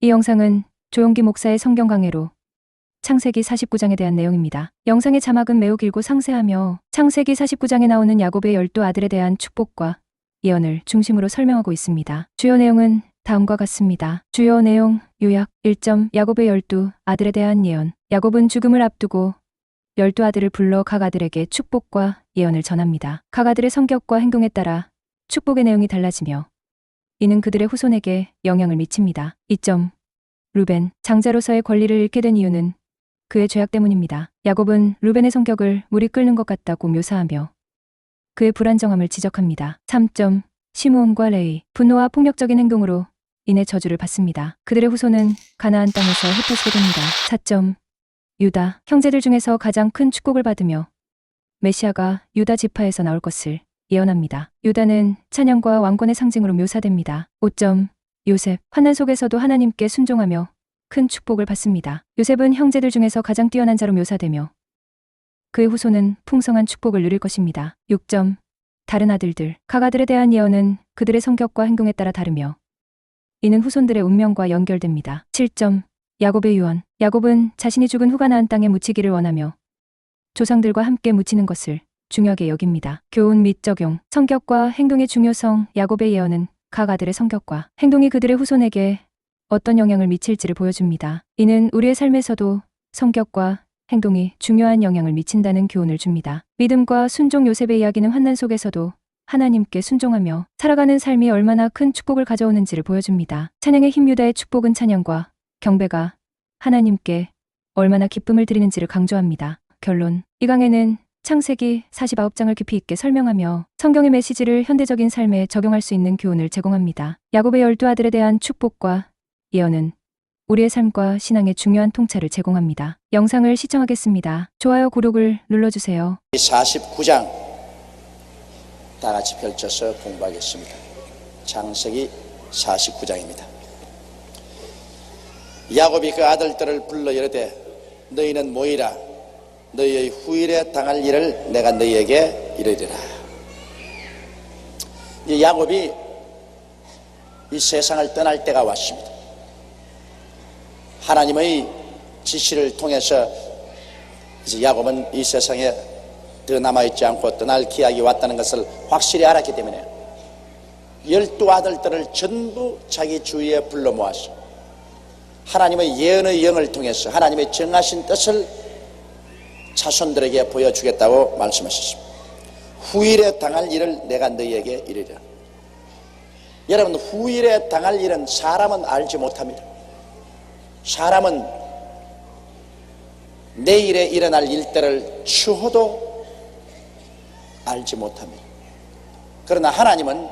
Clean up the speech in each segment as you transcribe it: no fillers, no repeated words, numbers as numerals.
이 영상은 조용기 목사의 성경 강해로 창세기 49장에 대한 내용입니다. 영상의 자막은 매우 길고 상세하며 창세기 49장에 나오는 야곱의 12 아들에 대한 축복과 예언을 중심으로 설명하고 있습니다. 주요 내용은 다음과 같습니다. 주요 내용 요약 1점 야곱의 12 아들에 대한 예언. 야곱은 죽음을 앞두고 12 아들을 불러 각 아들에게 축복과 예언을 전합니다. 각 아들의 성격과 행동에 따라 축복의 내용이 달라지며 이는 그들의 후손에게 영향을 미칩니다. 2점 루벤, 장자로서의 권리를 잃게 된 이유는 그의 죄악 때문입니다. 야곱은 루벤의 성격을 물이 끓는 것 같다고 묘사하며 그의 불안정함을 지적합니다. 3점 시므온과 레위, 분노와 폭력적인 행동으로 인해 저주를 받습니다. 그들의 후손은 가나안 땅에서 흩어지게 됩니다. 4점 유다, 형제들 중에서 가장 큰 축복을 받으며 메시아가 유다 지파에서 나올 것을 예언합니다. 유다는 찬양과 왕권의 상징으로 묘사됩니다. 5점 요셉, 환난 속에서도 하나님께 순종하며 큰 축복을 받습니다. 요셉은 형제들 중에서 가장 뛰어난 자로 묘사되며 그의 후손은 풍성한 축복을 누릴 것입니다. 6점 다른 아들들, 각 아들에 대한 예언은 그들의 성격과 행동에 따라 다르며 이는 후손들의 운명과 연결됩니다. 7점 야곱의 유언, 야곱은 자신이 죽은 후 가나안 땅에 묻히기를 원하며 조상들과 함께 묻히는 것을 중요하게 여깁니다. 교훈 및 적용, 성격과 행동의 중요성. 야곱의 예언은 각 아들의 성격과 행동이 그들의 후손에게 어떤 영향을 미칠지를 보여줍니다. 이는 우리의 삶에서도 성격과 행동이 중요한 영향을 미친다는 교훈을 줍니다. 믿음과 순종. 요셉의 이야기는 환난 속에서도 하나님께 순종하며 살아가는 삶이 얼마나 큰 축복을 가져오는지를 보여줍니다. 찬양의 힘. 유다의 축복은 찬양과 경배가 하나님께 얼마나 기쁨을 드리는지를 강조합니다. 결론, 이 강해는 창세기 49장을 깊이 있게 설명하며 성경의 메시지를 현대적인 삶에 적용할 수 있는 교훈을 제공합니다. 야곱의 12 아들에 대한 축복과 예언은 우리의 삶과 신앙의 중요한 통찰을 제공합니다. 영상을 시청하겠습니다. 좋아요, 구독을 눌러주세요. 49장 다 같이 펼쳐서 공부하겠습니다. 창세기 49장입니다. 야곱이 그 아들들을 불러 이르되 너희는 모이라. 너희의 후일에 당할 일을 내가 너희에게 이르리라. 이 야곱이 이 세상을 떠날 때가 왔습니다. 하나님의 지시를 통해서 이제 야곱은 이 세상에 더 남아있지 않고 떠날 기약이 왔다는 것을 확실히 알았기 때문에 12 아들들을 전부 자기 주위에 불러 모아서 하나님의 예언의 영을 통해서 하나님의 정하신 뜻을 자손들에게 보여주겠다고 말씀하셨습니다. 후일에 당할 일을 내가 너희에게 이르리라. 여러분, 후일에 당할 일은 사람은 알지 못합니다. 사람은 내일에 일어날 일들을 추호도 알지 못합니다. 그러나 하나님은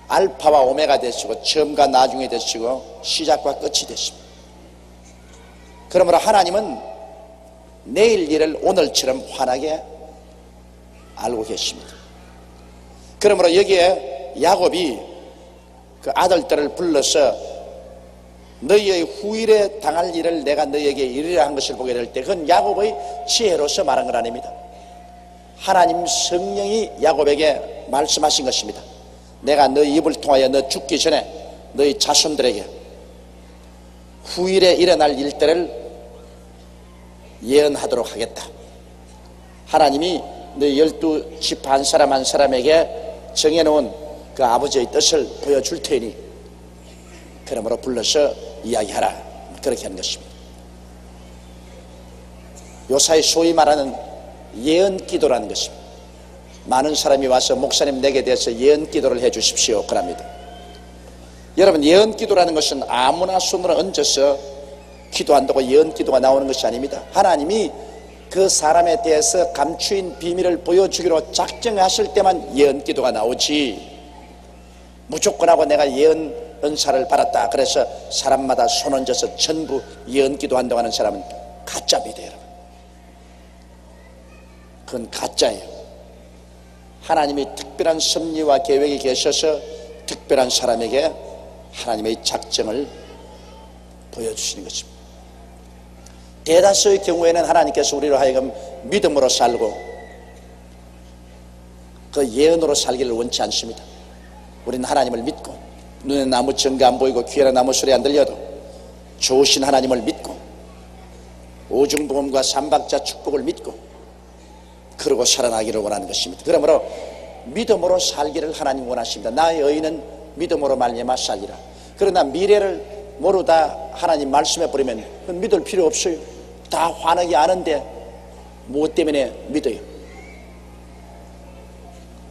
알파와 오메가 되시고 처음과 나중이 되시고 시작과 끝이 되십니다. 그러므로 하나님은 내일 일을 오늘처럼 환하게 알고 계십니다. 그러므로 여기에 야곱이 그 아들들을 불러서 너희의 후일에 당할 일을 내가 너희에게 이르리라 한 것을 보게 될 때 그건 야곱의 지혜로서 말한 건 아닙니다. 하나님 성령이 야곱에게 말씀하신 것입니다. 내가 너희 입을 통하여 너 죽기 전에 너희 자손들에게 후일에 일어날 일들을 예언하도록 하겠다. 하나님이 너희 12지파 한 사람 한 사람에게 정해놓은 그 아버지의 뜻을 보여줄 테니 그러므로 불러서 이야기하라. 그렇게 하는 것입니다. 요사이 소위 말하는 예언기도라는 것입니다. 많은 사람이 와서 목사님 내게 대해서 예언기도를 해 주십시오 그럽니다. 여러분, 예언기도라는 것은 아무나 손으로 얹어서 기도한다고 예언기도가 나오는 것이 아닙니다. 하나님이 그 사람에 대해서 감추인 비밀을 보여주기로 작정하실 때만 예언기도가 나오지, 무조건 하고 내가 예언 은사를 받았다 그래서 사람마다 손 얹어서 전부 예언기도 한다고 하는 사람은 가짜입니다. 여러분, 그건 가짜예요. 하나님이 특별한 섭리와 계획이 계셔서 특별한 사람에게 하나님의 작정을 보여주시는 것입니다. 대다수의 경우에는 하나님께서 우리로 하여금 믿음으로 살고 그 예언으로 살기를 원치 않습니다. 우리는 하나님을 믿고 눈에 나무 증거 안 보이고 귀에는 나무 소리 안 들려도 좋으신 하나님을 믿고 오중복음과 삼박자 축복을 믿고 그러고 살아나기를 원하는 것입니다. 그러므로 믿음으로 살기를 하나님 원하십니다. 나의 의인은 믿음으로 말미암아 살리라. 그러나 미래를 모르다 하나님 말씀해 버리면 믿을 필요 없어요. 다 환하게 아는데 무엇 때문에 믿어요?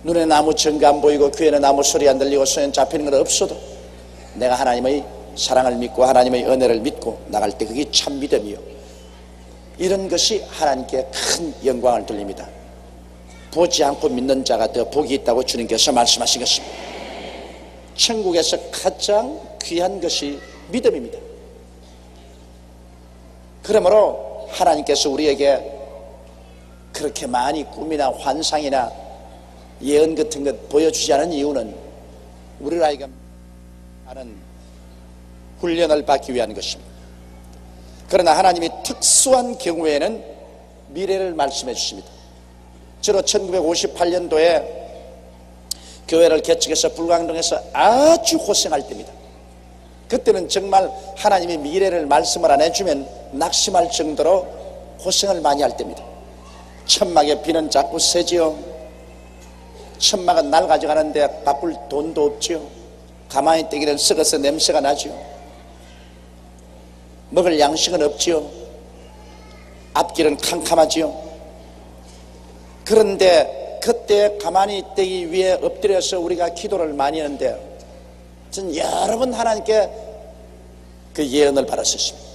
눈에 아무 증거 안 보이고 귀에는 아무 소리 안 들리고 손에 잡히는 건 없어도 내가 하나님의 사랑을 믿고 하나님의 은혜를 믿고 나갈 때 그게 참 믿음이요. 이런 것이 하나님께 큰 영광을 돌립니다. 보지 않고 믿는 자가 더 복이 있다고 주님께서 말씀하신 것입니다. 천국에서 가장 귀한 것이 믿음입니다. 그러므로 하나님께서 우리에게 그렇게 많이 꿈이나 환상이나 예언 같은 것 보여주지 않은 이유는 우리 아이가 하는 훈련을 받기 위한 것입니다. 그러나 하나님이 특수한 경우에는 미래를 말씀해 주십니다. 저로 1958년도에 교회를 개척해서 불광동에서 아주 고생할 때입니다. 그때는 정말 하나님이 미래를 말씀을 안 해주면 낙심할 정도로 고생을 많이 할 때입니다. 천막에 비는 자꾸 새지요. 천막은 날 가져가는데 바꿀 돈도 없지요. 가만히 떼기는 썩어서 냄새가 나지요. 먹을 양식은 없지요. 앞길은 캄캄하지요. 그런데 그때 가만히 떼기 위해 엎드려서 우리가 기도를 많이 했는데 전 여러 번 하나님께 그 예언을 받았었습니다.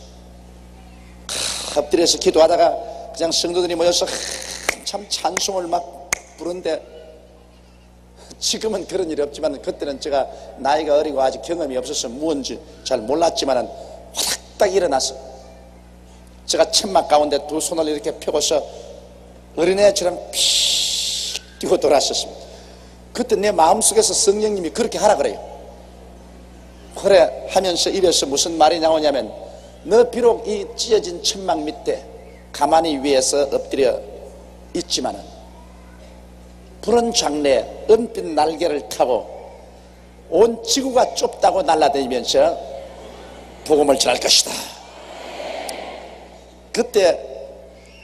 엎드려서 기도하다가 그냥 성도들이 모여서 참 찬송을 막 부르는데 지금은 그런 일이 없지만 그때는 제가 나이가 어리고 아직 경험이 없어서 무언지 잘 몰랐지만 화닥딱 일어나서 제가 천막 가운데 두 손을 이렇게 펴고서 어린애처럼 픽 뛰고 돌았었습니다. 그때 내 마음속에서 성령님이 그렇게 하라 그래요. 그래 하면서 입에서 무슨 말이 나오냐면 너 비록 이 찢어진 천막 밑에 가만히 위에서 엎드려 있지만은 푸른 장래에 은빛 날개를 타고 온 지구가 좁다고 날아다니면서 복음을 전할 것이다. 그때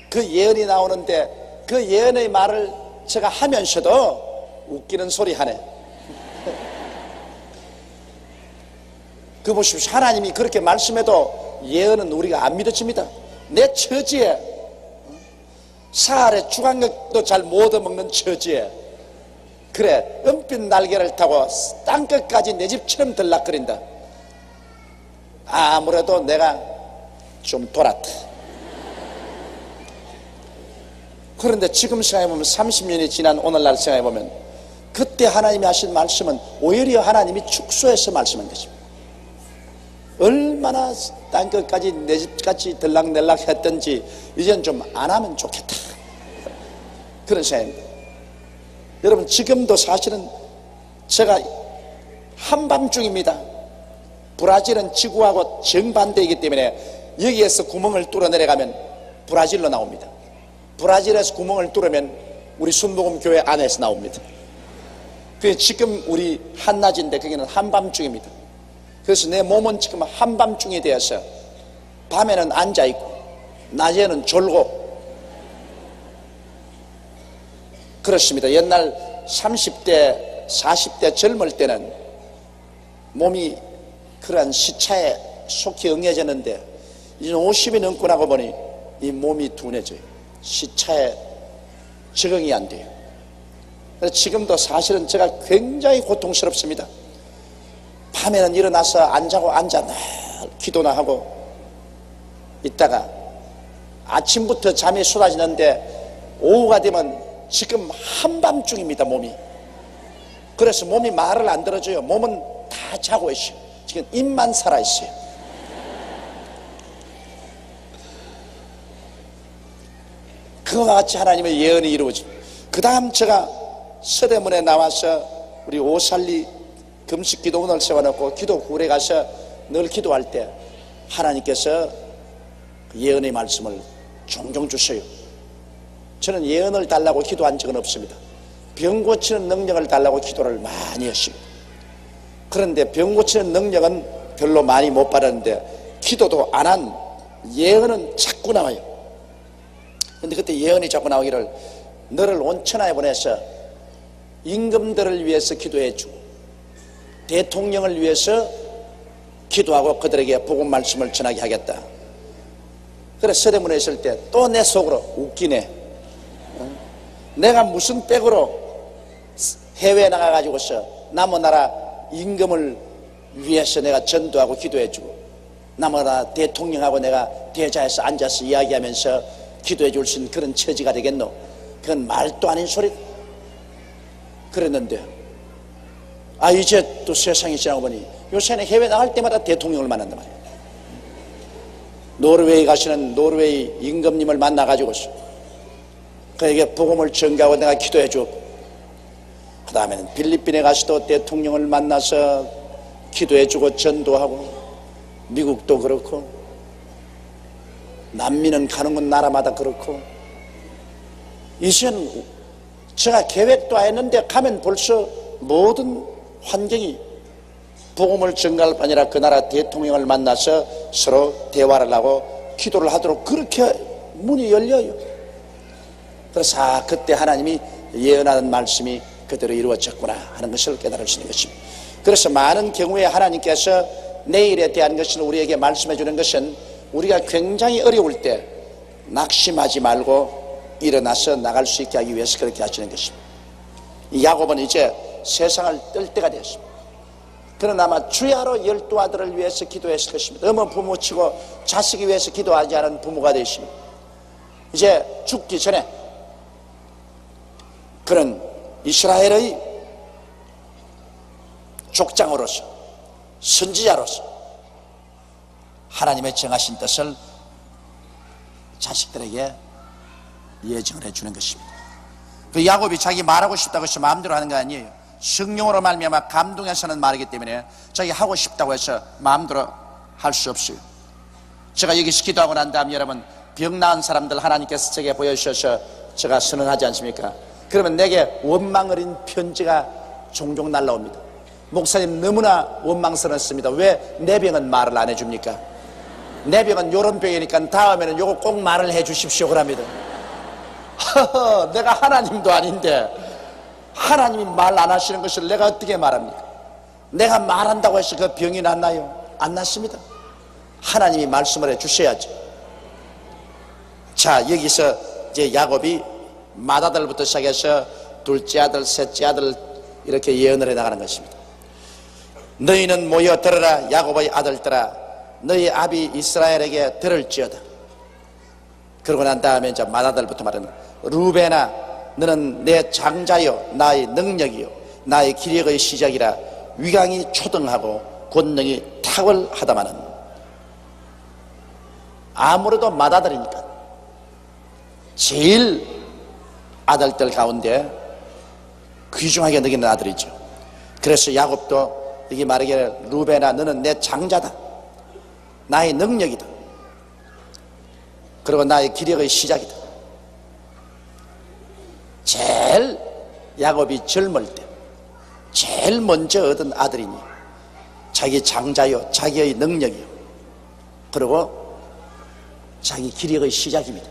그 예언이 나오는데 그 예언의 말을 제가 하면서도 웃기는 소리 하네. 그 보십시오. 하나님이 그렇게 말씀해도 예언은 우리가 안 믿어집니다. 내 처지에 사활의 주간격도 잘 못 얻어먹는 처지에 그래 은빛 날개를 타고 땅끝까지 내 집처럼 들락거린다. 아무래도 내가 좀 돌았다. 그런데 지금 생각해보면 30년이 지난 오늘날 생각해보면 그때 하나님이 하신 말씀은 오히려 하나님이 축소해서 말씀한 것입니다. 얼마나 땅끝까지 내 집까지 들락날락 했던지 이젠 좀 안 하면 좋겠다. 그런 생각입니다. 여러분 지금도 사실은 제가 한밤중입니다. 브라질은 지구하고 정반대이기 때문에 여기에서 구멍을 뚫어 내려가면 브라질로 나옵니다. 브라질에서 구멍을 뚫으면 우리 순복음 교회 안에서 나옵니다. 그래서 지금 우리 한낮인데 거기는 한밤중입니다. 그래서 내 몸은 지금 한밤중이 되어서 밤에는 앉아있고 낮에는 졸고 그렇습니다. 옛날 30대 40대 젊을 때는 몸이 그러한 시차에 속히 응해졌는데 이제 50이 넘고 나고 보니 이 몸이 둔해져요. 시차에 적응이 안 돼요. 그래서 지금도 사실은 제가 굉장히 고통스럽습니다. 밤에는 일어나서 안 자고 앉아 늘 기도나 하고 있다가 아침부터 잠이 쏟아지는데 오후가 되면 지금 한밤중입니다. 몸이. 그래서 몸이 말을 안 들어줘요. 몸은 다 자고 있어요. 지금 입만 살아있어요. 그와 같이 하나님의 예언이 이루어집니다. 그 다음 제가 서대문에 나와서 우리 오살리 금식 기도원을 세워놓고 기도굴에 가서 늘 기도할 때 하나님께서 예언의 말씀을 종종 주셔요. 저는 예언을 달라고 기도한 적은 없습니다. 병 고치는 능력을 달라고 기도를 많이 했습니다. 그런데 병 고치는 능력은 별로 많이 못 받았는데 기도도 안 한 예언은 자꾸 나와요. 근데 그때 예언이 자꾸 나오기를 너를 온천하에 보내서 임금들을 위해서 기도해 주고 대통령을 위해서 기도하고 그들에게 복음 말씀을 전하게 하겠다. 그래서 서대문에 있을 때 또 내 속으로 웃기네. 내가 무슨 백으로 해외에 나가가지고서 남의 나라 임금을 위해서 내가 전도하고 기도해주고 남의 나라 대통령하고 내가 대자에서 앉아서 이야기하면서 기도해 줄 수 있는 그런 처지가 되겠노? 그건 말도 아닌 소리. 그랬는데 이제 또 세상이 지나고 보니 요새는 해외 나갈 때마다 대통령을 만난단 말이에요. 노르웨이 가시는 노르웨이 임금님을 만나가지고서 그에게 복음을 전가하고 내가 기도해 주고 그 다음에는 필리핀에 가서도 대통령을 만나서 기도해 주고 전도하고 미국도 그렇고 남미는 가는 건 나라마다 그렇고 이제는 제가 계획도 안 했는데 가면 벌써 모든 환경이 복음을 전가할 뿐 아니라 그 나라 대통령을 만나서 서로 대화를 하고 기도를 하도록 그렇게 문이 열려요. 그래서 그때 하나님이 예언하는 말씀이 그대로 이루어졌구나 하는 것을 깨달을 수 있는 것입니다. 그래서 많은 경우에 하나님께서 내일에 대한 것을 우리에게 말씀해 주는 것은 우리가 굉장히 어려울 때 낙심하지 말고 일어나서 나갈 수 있게 하기 위해서 그렇게 하시는 것입니다. 야곱은 이제 세상을 뜰 때가 되었습니다. 그러나 아마 주야로 12 아들을 위해서 기도했을 것입니다. 어머 부모치고 자식이 위해서 기도하지 않은 부모가 되십니다. 이제 죽기 전에 그런 이스라엘의 족장으로서 선지자로서 하나님의 정하신 뜻을 자식들에게 예정을 해주는 것입니다. 그 야곱이 자기 말하고 싶다고 해서 마음대로 하는 거 아니에요. 성령으로 말미암아 감동해서는 말이기 때문에 자기 하고 싶다고 해서 마음대로 할 수 없어요. 제가 여기서 기도하고 난 다음 여러분 병 나은 사람들 하나님께서 제게 보여주셔서 제가 선언하지 않습니까? 그러면 내게 원망 어린 편지가 종종 날라옵니다. 목사님 너무나 원망스럽습니다. 왜 내 병은 말을 안 해줍니까? 내 병은 요런 병이니까 다음에는 요거 꼭 말을 해 주십시오 그럽니다. 내가 하나님도 아닌데 하나님이 말 안 하시는 것을 내가 어떻게 말합니까? 내가 말한다고 해서 그 병이 낫나요? 안 낫습니다. 하나님이 말씀을 해 주셔야죠. 자, 여기서 이제 야곱이 맏아들부터 시작해서 둘째 아들, 셋째 아들 이렇게 예언을 해 나가는 것입니다. 너희는 모여 들으라 야곱의 아들들아 너희 아비 이스라엘에게 들을지어다. 그러고 난 다음에 이제 맏아들부터 말하는 루벤아 너는 내 장자요 나의 능력이요 나의 기력의 시작이라 위강이 초등하고 권능이 탁월하다마는 아무래도 맏아들이니까 제일 아들들 가운데 귀중하게 여기는 아들이죠. 그래서 야곱도 여기 말하기를 루벤아 너는 내 장자다 나의 능력이다 그리고 나의 기력의 시작이다. 제일 야곱이 젊을 때 제일 먼저 얻은 아들이니 자기 장자요 자기의 능력이요 그리고 자기 기력의 시작입니다.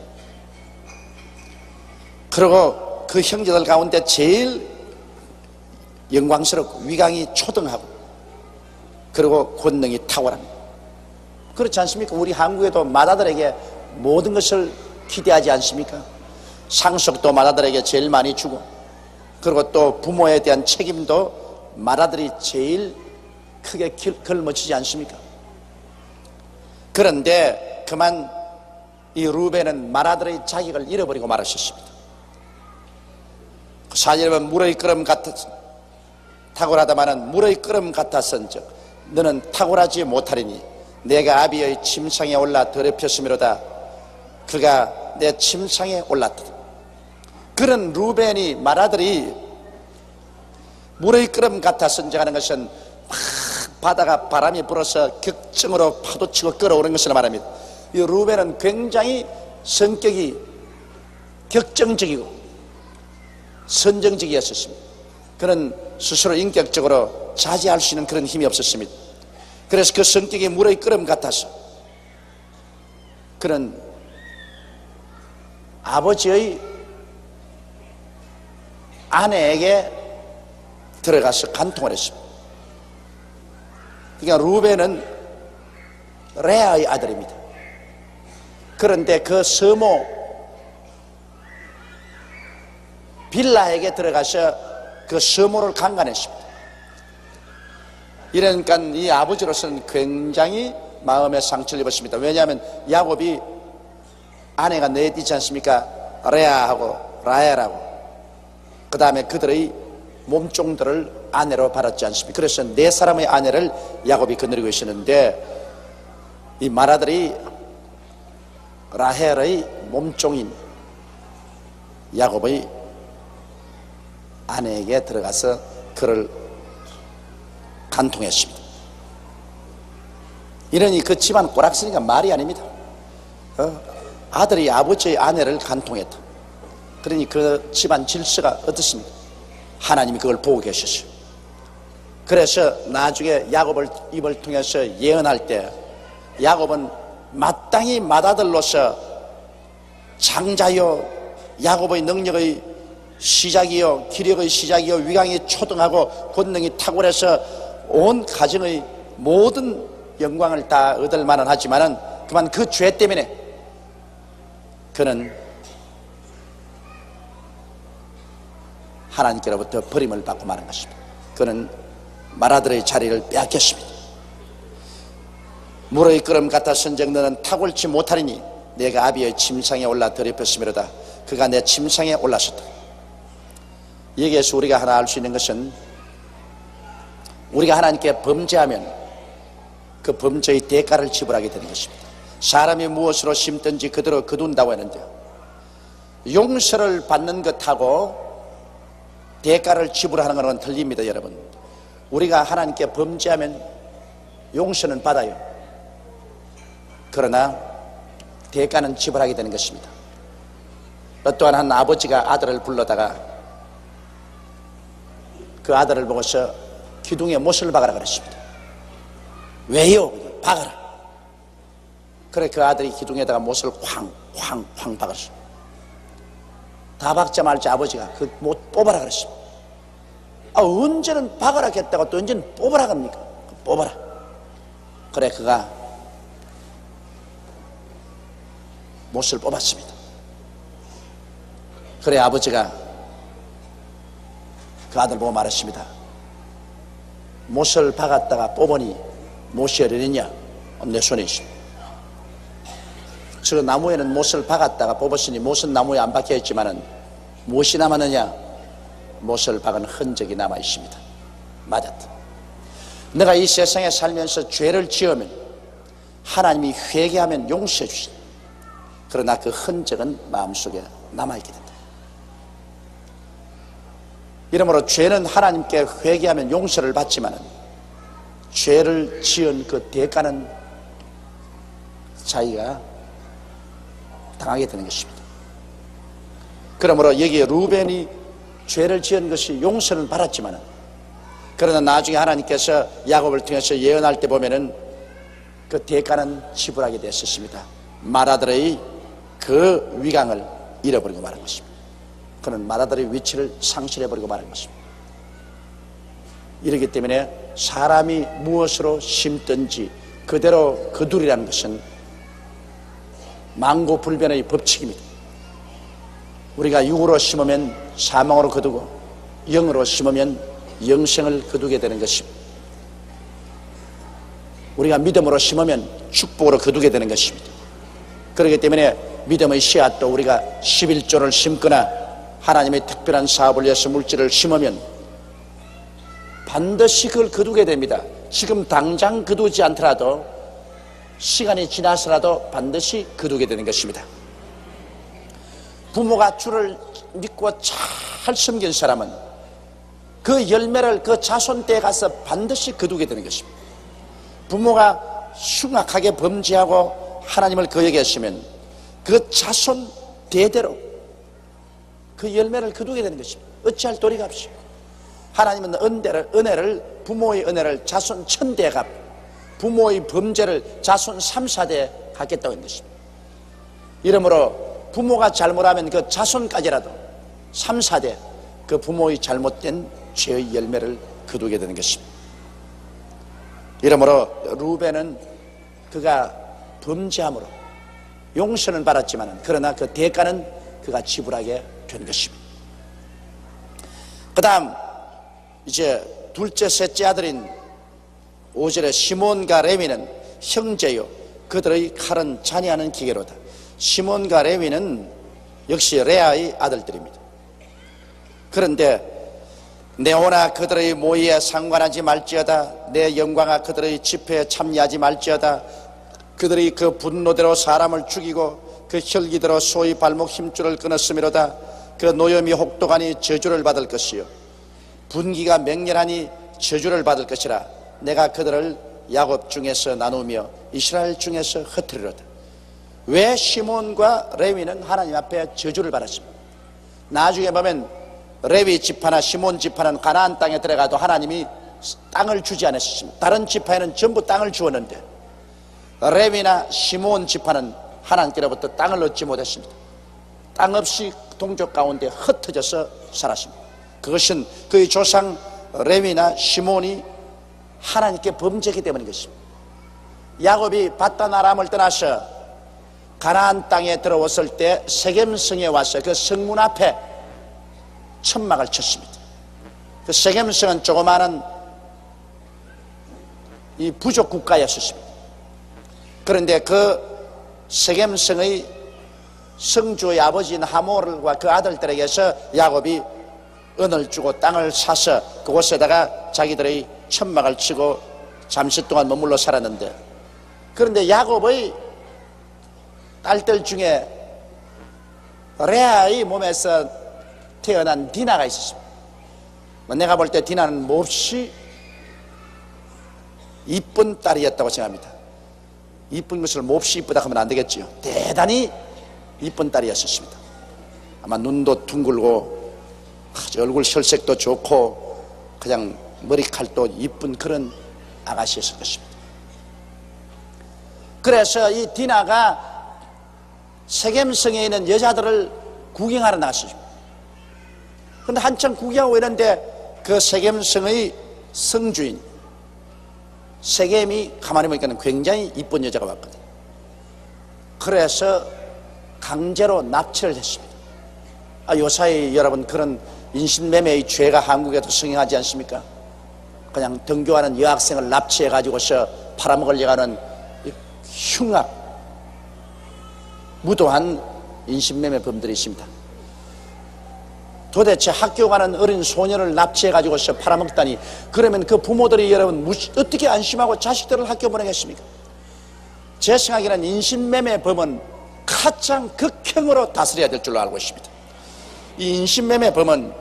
그리고 그 형제들 가운데 제일 영광스럽고 위강이 초등하고 그리고 권능이 탁월합니다. 그렇지 않습니까? 우리 한국에도 맏아들에게 모든 것을 기대하지 않습니까? 상속도 맏아들에게 제일 많이 주고 그리고 또 부모에 대한 책임도 맏아들이 제일 크게 걸머치지 않습니까? 그런데 그만 이 루벤은 맏아들의 자격을 잃어버리고 말았습니다. 사실은 물의 끓음 같았 탁월하다마는 물의 끓음 같았은즉 너는 탁월하지 못하리니 내가 아비의 침상에 올라 더럽혔음이로다. 그가 내 침상에 올랐다. 그런 루벤이 맏아들이 물의 끓음 같았은즉 하는 것은 막 바다가 바람이 불어서 격정으로 파도치고 끌어오는 것을 말합니다. 이 루벤은 굉장히 성격이 격정적이고 선정적이었습니다. 그는 스스로 인격적으로 자제할 수 있는 그런 힘이 없었습니다. 그래서 그 성격이 물의 끓음 같아서 그런 아버지의 아내에게 들어가서 간통을 했습니다. 그러니까 루벤은 레아의 아들입니다. 그런데 그 서모 빌라에게 들어가서 그 서모를 강간했습니다. 이러니까 이 아버지로서는 굉장히 마음의 상처를 입었습니다. 왜냐하면 야곱이 아내가 넷 있지 않습니까? 레아하고 라헬하고 그 다음에 그들의 몸종들을 아내로 받았지 않습니까? 그래서 네 사람의 아내를 야곱이 거느리고 있었는데 이 맏아들이 라헬의 몸종인 야곱의 아내에게 들어가서 그를 간통했습니다. 이러니 그 집안 꼬락서니가 말이 아닙니다. 아들이 아버지의 아내를 간통했다. 그러니 그 집안 질서가 어떻습니까? 하나님이 그걸 보고 계셨어요. 그래서 나중에 야곱을 입을 통해서 예언할 때 야곱은 마땅히 맏아들로서 장자요 야곱의 능력의 시작이요 기력의 시작이요 위강이 초등하고 권능이 탁월해서 온 가정의 모든 영광을 다 얻을 만은 하지만은 그만 그 죄 때문에 그는 하나님께로부터 버림을 받고 마는 것입니다. 그는 맏아들의 자리를 빼앗겼습니다. 물의 끓음 같았은즉 너는 탁월치 못하리니 내가 아비의 침상에 올라 더럽혔음이로다. 그가 내 침상에 올라섰다. 여기에서 우리가 하나 알 수 있는 것은 우리가 하나님께 범죄하면 그 범죄의 대가를 지불하게 되는 것입니다. 사람이 무엇으로 심든지 그대로 거둔다고 하는데요, 용서를 받는 것하고 대가를 지불하는 것은 틀립니다. 여러분, 우리가 하나님께 범죄하면 용서는 받아요. 그러나 대가는 지불하게 되는 것입니다. 어떠한 한 아버지가 아들을 불러다가 그 아들을 보고서 기둥에 못을 박아라 그랬습니다. 왜요? 박아라. 그래 그 아들이 기둥에다가 못을 쾅 박았어요. 다 박자 말자 아버지가 그 못 뽑아라 그랬습니다. 언제는 박아라 했다가 또 언제는 뽑아라 합니까? 뽑아라. 그래 그가 못을 뽑았습니다. 그래 아버지가 그 아들 보고 말했습니다. 못을 박았다가 뽑으니 못이 어디느냐? 내 손에 있습니다. 저 나무에는 못을 박았다가 뽑았으니 못은 나무에 안 박혀 있지만은 무엇이 남았느냐? 못을 박은 흔적이 남아 있습니다. 맞았다. 내가 이 세상에 살면서 죄를 지으면 하나님이 회개하면 용서해 주신다. 그러나 그 흔적은 마음속에 남아있게 된다. 이러므로 죄는 하나님께 회개하면 용서를 받지만 죄를 지은 그 대가는 자기가 당하게 되는 것입니다. 그러므로 여기에 루벤이 죄를 지은 것이 용서는 받았지만 그러나 나중에 하나님께서 야곱을 통해서 예언할 때 보면은 그 대가는 지불하게 됐었습니다. 맏아들의 그 위강을 잃어버리고 말한 것입니다. 그는 맏아들의 위치를 상실해버리고 말한 것입니다. 이렇기 때문에 사람이 무엇으로 심든지 그대로 거두리라는 것은 망고불변의 법칙입니다. 우리가 육으로 심으면 사망으로 거두고 영으로 심으면 영생을 거두게 되는 것입니다. 우리가 믿음으로 심으면 축복으로 거두게 되는 것입니다. 그렇기 때문에 믿음의 씨앗도 우리가 11조를 심거나 하나님의 특별한 사업을 위해서 물질을 심으면 반드시 그걸 거두게 됩니다. 지금 당장 거두지 않더라도 시간이 지나서라도 반드시 거두게 되는 것입니다. 부모가 주를 믿고 잘 섬긴 사람은 그 열매를 그 자손 때에 가서 반드시 거두게 되는 것입니다. 부모가 흉악하게 범죄하고 하나님을 거역했으면 그 자손 대대로 그 열매를 거두게 되는 것입니다. 어찌할 도리가 없이 하나님은 은혜를 부모의 은혜를 자손 1000대에 갚고 부모의 범죄를 자손 3, 4대에 갚겠다고 했는 것입니다. 이러므로 부모가 잘못하면 그 자손까지라도 3, 4대 그 부모의 잘못된 죄의 열매를 거두게 되는 것입니다. 이러므로 루벤은 그가 범죄함으로 용서는 받았지만 그러나 그 대가는 그가 지불하게 된 것입니다. 그 다음 이제 둘째 셋째 아들인 5절에 시몬과 레위는 형제요 그들의 칼은 잔이하는 기계로다. 시몬과 레위는 역시 레아의 아들들입니다. 그런데 내오나 그들의 모의에 상관하지 말지어다. 내 영광아 그들의 집회에 참여하지 말지어다. 그들이 그 분노대로 사람을 죽이고 그 혈기대로 소의 발목 힘줄을 끊었음이로다. 그 노염이 혹독하니 저주를 받을 것이요 분기가 맹렬하니 저주를 받을 것이라. 내가 그들을 야곱 중에서 나누며 이스라엘 중에서 흩트리로다. 왜 시몬과 레위는 하나님 앞에 저주를 받았습니까? 나중에 보면 레위 지파나 시몬 지파는 가나안 땅에 들어가도 하나님이 땅을 주지 않으셨습니다. 다른 지파에는 전부 땅을 주었는데 레위나 시몬 지파는 하나님께로부터 땅을 얻지 못했습니다. 땅 없이 동족 가운데 흩어져서 살았습니다. 그것은 그의 조상 레위나 시몬이 하나님께 범죄했기 때문인 것입니다. 야곱이 밧단 아람을 떠나서 가나안 땅에 들어왔을 때 세겜성에 와서 그 성문 앞에 천막을 쳤습니다. 그 세겜성은 조그마한 이 부족 국가였습니다. 그런데 그 세겜성의 성주의 아버지인 하몰과 그 아들들에게서 야곱이 은을 주고 땅을 사서 그곳에다가 자기들의 천막을 치고 잠시 동안 머물러 살았는데, 그런데 야곱의 딸들 중에 레아의 몸에서 태어난 디나가 있었습니다. 내가 볼 때 디나는 몹시 이쁜 딸이었다고 생각합니다. 이쁜 것을 몹시 이쁘다 하면 안 되겠지요. 대단히 이쁜 딸이었습니다. 아마 눈도 둥글고 얼굴 혈색도 좋고 그냥 머리칼도 이쁜 그런 아가씨였을 것입니다. 그래서 이 디나가 세겜성에 있는 여자들을 구경하러 나갔습니다. 그런데 한참 구경하고 있는데 그 세겜성의 성주인 세겜이 가만히 보니까 굉장히 이쁜 여자가 왔거든요. 그래서 강제로 납치를 했습니다. 요사이 여러분 그런 인신매매의 죄가 한국에도 성행하지 않습니까? 그냥 등교하는 여학생을 납치해가지고서 팔아먹으려고 하는 흉악 무도한 인신매매 범들이 있습니다. 도대체 학교 가는 어린 소년을 납치해가지고서 팔아먹다니, 그러면 그 부모들이 여러분 어떻게 안심하고 자식들을 학교 보내겠습니까? 제 생각에는 인신매매 범은 가장 극형으로 다스려야 될 줄로 알고 있습니다. 이 인신매매 범은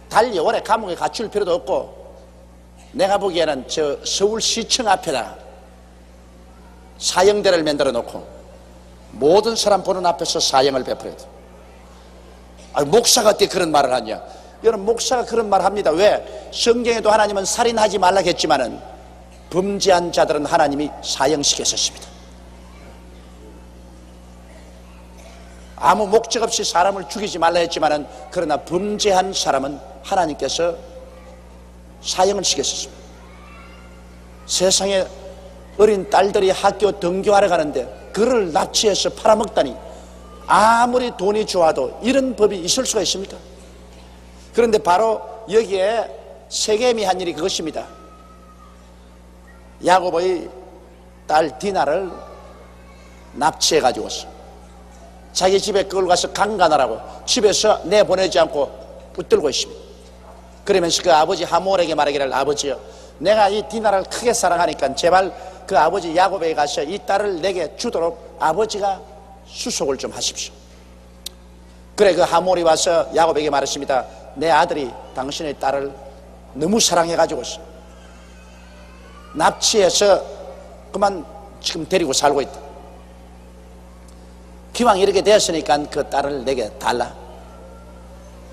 달리 오래 감옥에 갇힐 필요도 없고, 내가 보기에는 저 서울시청 앞에다가 사형대를 만들어 놓고 모든 사람 보는 앞에서 사형을 베풀어야 돼. 목사가 어떻게 그런 말을 하냐? 여러분, 목사가 그런 말을 합니다. 왜? 성경에도 하나님은 살인하지 말라 했지만은 범죄한 자들은 하나님이 사형시켰습니다. 아무 목적 없이 사람을 죽이지 말라 했지만은 그러나 범죄한 사람은 하나님께서 사형을 시켰습니다. 세상에 어린 딸들이 학교 등교하러 가는데 그를 납치해서 팔아먹다니, 아무리 돈이 좋아도 이런 법이 있을 수가 있습니까? 그런데 바로 여기에 세겜이 한 일이 그것입니다. 야곱의 딸 디나를 납치해 가지고서 자기 집에 그걸 가서 강간하라고 집에서 내보내지 않고 붙들고 있습니다. 그러면서 그 아버지 하몰에게 말하기를, 아버지여, 내가 이 디나를 크게 사랑하니까 제발 그 아버지 야곱에게 가서 이 딸을 내게 주도록 아버지가 수속을 좀 하십시오. 그래 그 하몰이 와서 야곱에게 말했습니다. 내 아들이 당신의 딸을 너무 사랑해가지고서 납치해서 그만 지금 데리고 살고 있다. 기왕 이렇게 됐으니까 그 딸을 내게 달라.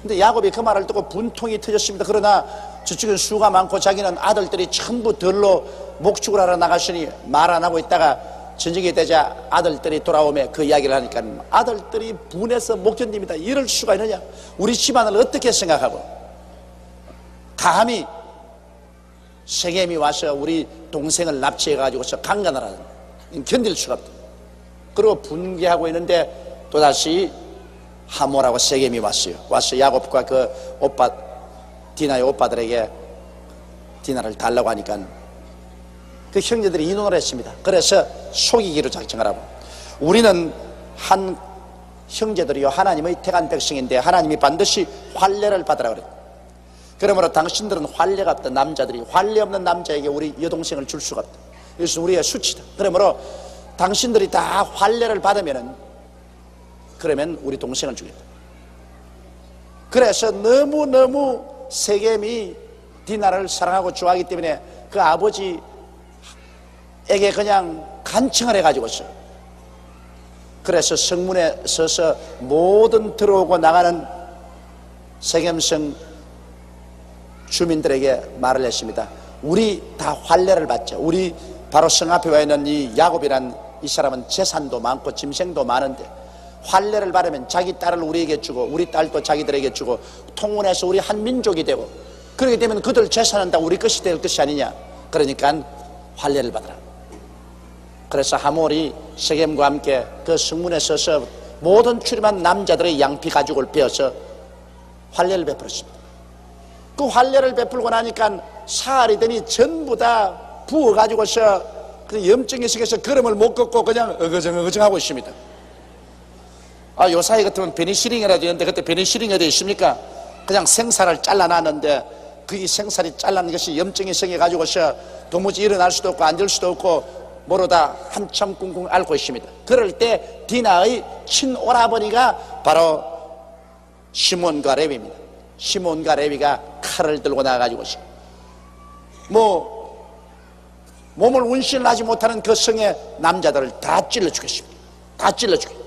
근데 야곱이 그 말을 듣고 분통이 터졌습니다. 그러나 저쪽엔 수가 많고 자기는 아들들이 전부 들로 목축을 하러 나갔으니 말 안 하고 있다가 저녁이 되자 아들들이 돌아오며 그 이야기를 하니까 아들들이 분해서 못 견딥니다. 이럴 수가 있느냐, 우리 집안을 어떻게 생각하고 감히 세겜이 와서 우리 동생을 납치해 가지고서 강간을 하는, 견딜 수가 없다. 그리고 분개하고 있는데 또다시 하모라고 세겜이 왔어요. 와서 야곱과 그 오빠 디나의 오빠들에게 디나를 달라고 하니까 그 형제들이 이혼을 했습니다. 그래서 속이기로 작정을 하고, 우리는 한 형제들이요 하나님의 택한 백성인데 하나님이 반드시 환례를 받으라 그랬어요. 그러므로 당신들은 환례가 없던 남자들이 환례 없는 남자에게 우리 여동생을 줄 수가 없다. 이것은 우리의 수치다. 그러므로 당신들이 다 환례를 받으면은 그러면 우리 동생을 주겠다. 그래서 너무너무 세겜이 디나를 사랑하고 좋아하기 때문에 그 아버지에게 그냥 간청을 해가지고서, 그래서 성문에 서서 모든 들어오고 나가는 세겜성 주민들에게 말을 했습니다. 우리 다 환례를 받자. 우리 바로 성 앞에 와 있는 이 야곱이란 이 사람은 재산도 많고 짐승도 많은데 환례를 받으면 자기 딸을 우리에게 주고 우리 딸도 자기들에게 주고 통혼해서 우리 한 민족이 되고, 그렇게 되면 그들 재산은 다 우리 것이 될 것이 아니냐. 그러니까 환례를 받으라. 그래서 하몰이 세겜과 함께 그 성문에 서서 모든 출입한 남자들의 양피 가죽을 베어서 환례를 베풀었습니다. 그 환례를 베풀고 나니까 사흘이 되니 전부 다 부어가지고서 그 염증이 생겨서 걸음을 못 걷고 그냥 어거정어거정하고 있습니다. 요사이 같으면 베니시링이라도 있는데 그때 베니시링이 어디 있습니까? 그냥 생살을 잘라놨는데 그 생살이 잘라난 것이 염증이 생겨가지고서 도무지 일어날 수도 없고 앉을 수도 없고 모르다 한참 꿍꿍 앓고 있습니다. 그럴 때 디나의 친오라버니가 바로 시몬과 레위입니다. 시몬과 레위가 칼을 들고 나가가지고서 몸을 운신하지 못하는 그 성의 남자들을 다 찔러 죽였습니다. 다 찔러 죽이고,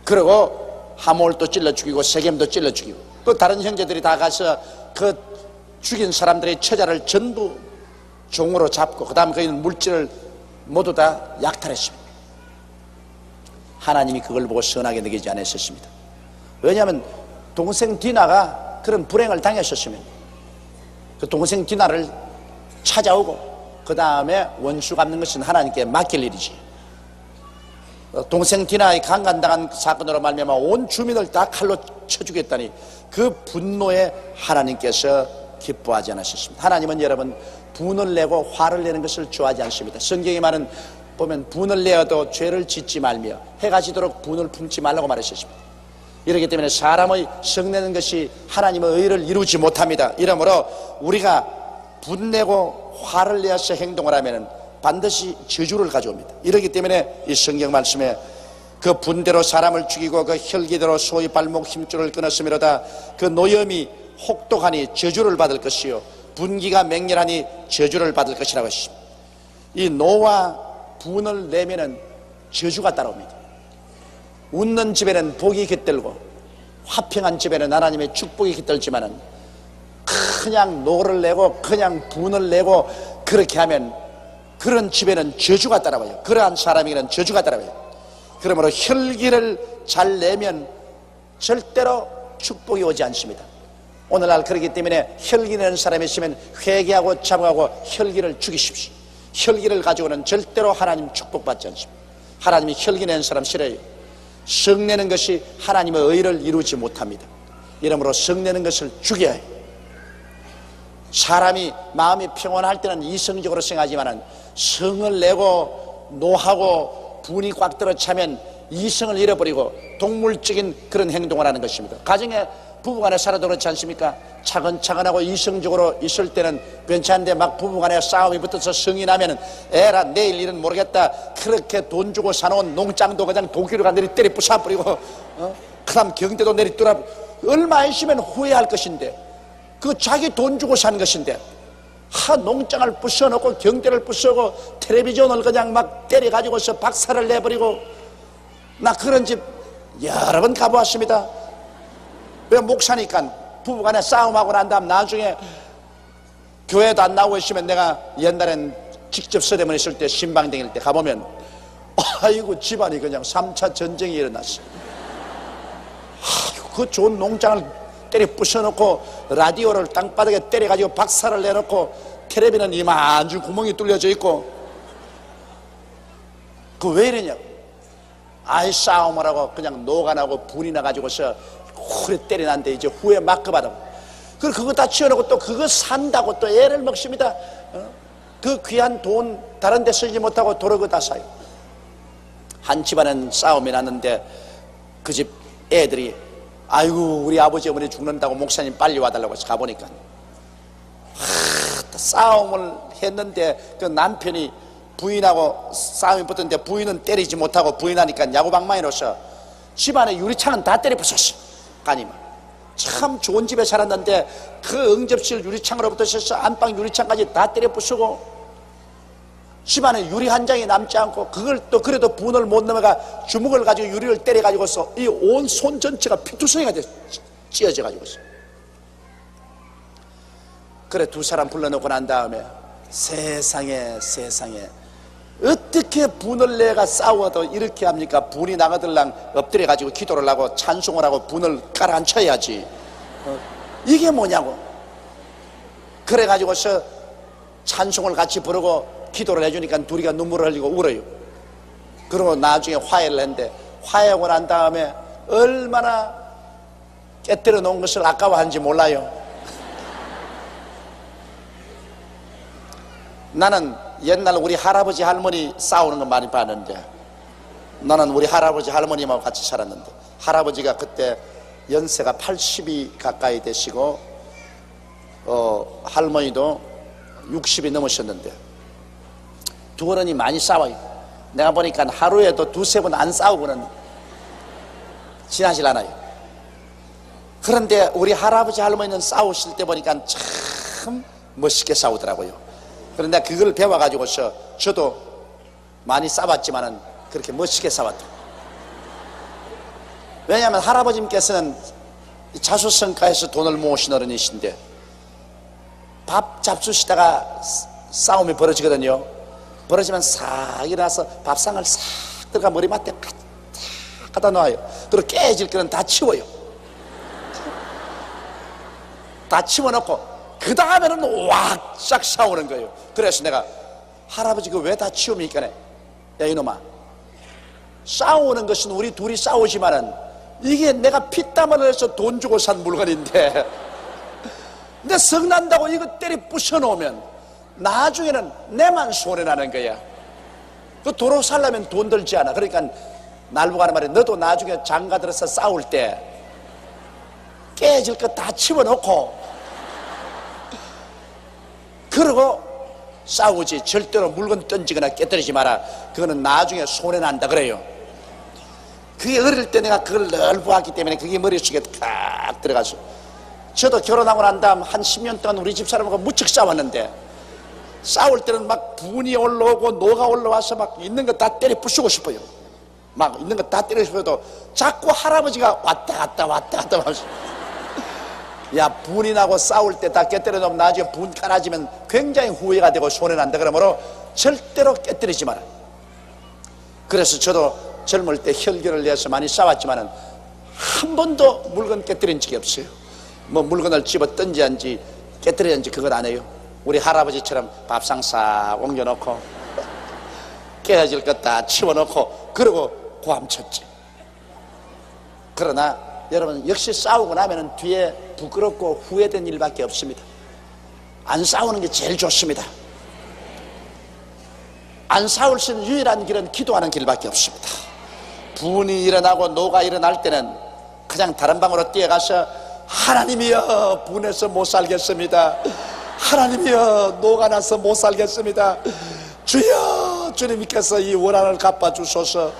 그리고 하몰도 찔러 죽이고 세겜도 찔러 죽이고, 또 다른 형제들이 다 가서 그 죽인 사람들의 처자를 전부 종으로 잡고 그 다음 거기는 물질을 모두 다 약탈했습니다. 하나님이 그걸 보고 선하게 느끼지 않았었습니다. 왜냐하면 동생 디나가 그런 불행을 당했었으면 그 동생 디나를 찾아오고 그 다음에 원수 갚는 것은 하나님께 맡길 일이지. 동생 디나의 강간당한 사건으로 말미암아 온 주민을 다 칼로 쳐 죽였다니 그 분노에 하나님께서 기뻐하지 않으셨습니다. 하나님은 여러분 분을 내고 화를 내는 것을 좋아하지 않습니다. 성경에 말은 보면 분을 내어도 죄를 짓지 말며 해가 지도록 분을 품지 말라고 말하셨습니다. 이렇기 때문에 사람의 성내는 것이 하나님의 의를 이루지 못합니다. 이러므로 우리가 분내고 화를 내어서 행동을 하면 반드시 저주를 가져옵니다. 이렇기 때문에 이 성경 말씀에 그 분대로 사람을 죽이고 그 혈기대로 소의 발목 힘줄을 끊었음이로다. 그 노염이 혹독하니 저주를 받을 것이요 분기가 맹렬하니 저주를 받을 것이라고 했습니다. 이 노와 분을 내면은 저주가 따라옵니다. 웃는 집에는 복이 깃들고 화평한 집에는 하나님의 축복이 깃들지만은 그냥 노를 내고 그냥 분을 내고 그렇게 하면 그런 집에는 저주가 따라와요. 그러한 사람에게는 저주가 따라와요. 그러므로 혈기를 잘 내면 절대로 축복이 오지 않습니다. 오늘날 그렇기 때문에 혈기 내는 사람이 있으면 회개하고 자복하고 혈기를 죽이십시오. 혈기를 가지고는 절대로 하나님 축복받지 않습니다. 하나님이 혈기 내는 사람 싫어요. 성내는 것이 하나님의 의를 이루지 못합니다. 이러므로 성내는 것을 죽여야 해요. 사람이 마음이 평온할 때는 이성적으로 생각하지만 성을 내고 노하고 분이 꽉 들어차면 이성을 잃어버리고 동물적인 그런 행동을 하는 것입니다. 가정에 부부간에 살아도 그렇지 않습니까? 차근차근하고 이성적으로 있을 때는 괜찮은데 막 부부간에 싸움이 붙어서 성이 나면 에라 내일 일은 모르겠다. 그렇게 돈 주고 사놓은 농장도 그냥 도끼로 내리 때리 부숴버리고 그 다음 경대도 내리 뚫어 얼마 있으면 후회할 것인데 그 자기 돈 주고 산 것인데 농장을 부숴놓고 경대를 부수고 텔레비전을 그냥 막 때려가지고서 박살을 내버리고 나 그런 집 여러 번 가보았습니다. 왜 목사니까 부부간에 싸움하고 난 다음 나중에 교회도 안 나오고 있으면 내가 옛날엔 직접 서대문에 있을 때 신방 다닐 때 가보면 아이고 집안이 그냥 3차 전쟁이 일어났어. 아이고 그 좋은 농장을 때려 부셔놓고 라디오를 땅바닥에 때려가지고 박살을 내놓고 텔레비는 이만한 구멍이 뚫려져 있고 그 왜 이러냐고. 아이 싸움을 하고 그냥 노가나고 분이 나가지고서 후에 때려놨는데 이제 후에 막급하다고. 그리고 그거 다 치워놓고 또 그거 산다고 또 애를 먹습니다. 그 귀한 돈 다른 데 쓰지 못하고 도로 그거 다 사요. 한 집안은 싸움이 났는데 그 집 애들이 아이고 우리 아버지 어머니 죽는다고 목사님 빨리 와달라고 해서 가보니까 싸움을 했는데 그 남편이 부인하고 싸움이 붙었는데 부인은 때리지 못하고 부인하니까 야구방망이로서 집안에 유리창은 다 때려 부쉈어. 가니면 참 좋은 집에 살았는데 그 응접실 유리창으로부터 시작해서 안방 유리창까지 다 때려 부수고 집안에 유리 한 장이 남지 않고 그걸 또 그래도 분을 못 넘어가 주먹을 가지고 유리를 때려 가지고서 이 온 손 전체가 피투성이가 찢어져 가지고서. 그래 두 사람 불러놓고 난 다음에 세상에 어떻게 분을 내가 싸워도 이렇게 합니까? 분이 나가들랑 엎드려 가지고 기도를 하고 찬송을 하고 분을 깔아앉혀야지. 이게 뭐냐고. 그래 가지고서 찬송을 같이 부르고 기도를 해주니까 둘이가 눈물을 흘리고 울어요. 그리고 나중에 화해를 했는데 화해하고 난 다음에 얼마나 깨뜨려 놓은 것을 아까워하는지 몰라요. 나는 옛날 우리 할아버지 할머니 싸우는 거 많이 봤는데 나는 우리 할아버지 할머님하고 같이 살았는데 할아버지가 그때 연세가 80이 가까이 되시고 할머니도 60이 넘으셨는데 두 어른이 많이 싸워요. 내가 보니까 하루에도 두세 번 안 싸우고는 지나질 않아요. 그런데 우리 할아버지 할머니는 싸우실 때 보니까 참 멋있게 싸우더라고요. 그런데 그걸 배워가지고서 저도 많이 싸웠지만은 그렇게 멋지게 싸웠다. 왜냐하면 할아버님께서는 자수성가해서 돈을 모으신 어른이신데 밥 잡수시다가 싸움이 벌어지거든요. 벌어지면 싹 일어나서 밥상을 싹 들어가 머리맡에 갖다 놓아요. 그리고 깨질 거는 다 치워요. 다 치워놓고 그 다음에는 왁짝 싸우는 거예요. 그래서 내가 할아버지 그 왜 다 치웁니까? 야 이놈아, 싸우는 것은 우리 둘이 싸우지만은 이게 내가 피땀을 흘려서 돈 주고 산 물건인데 근데 성난다고 이거 때려 부셔놓으면 나중에는 내만 손해나는 거야. 그 도로 살려면 돈 들지 않아. 그러니까 날 보고 하는 말이 너도 나중에 장가 들어서 싸울 때 깨질 거 다 치워놓고 그러고 싸우지. 절대로 물건 던지거나 깨뜨리지 마라. 그거는 나중에 손해난다 그래요. 그게 어릴 때 내가 그걸 늘 보았기 때문에 그게 머릿속에 딱 들어가서 저도 결혼하고 난 다음 한 10년 동안 우리 집사람하고 무척 싸웠는데 싸울 때는 막 분이 올라오고 노가 올라와서 막 있는 거 다 때려 부수고 싶어요. 막 있는 거 다 때리고 싶어도 자꾸 할아버지가 왔다 갔다 하면서 야 분이 나고 싸울 때 다 깨뜨려 놓으면 나중에 분 깔아지면 굉장히 후회가 되고 손해난다. 그러므로 절대로 깨뜨리지 마라. 그래서 저도 젊을 때 혈기를 내서 많이 싸웠지만은 한 번도 물건 깨뜨린 적이 없어요. 뭐 물건을 집어 던지는지 깨뜨리는지 그건 안 해요. 우리 할아버지처럼 밥상 싹 옮겨놓고 깨어질 것 다 치워놓고 그러고 고함쳤지. 그러나 여러분 역시 싸우고 나면은 뒤에 부끄럽고 후회된 일밖에 없습니다. 안 싸우는 게 제일 좋습니다. 안 싸울 수 있는 유일한 길은 기도하는 길밖에 없습니다. 분이 일어나고 노가 일어날 때는 그냥 다른 방으로 뛰어가서 하나님이여 분해서 못 살겠습니다. 하나님이여 노가 나서 못 살겠습니다. 주여 주님께서 이 원한을 갚아주소서.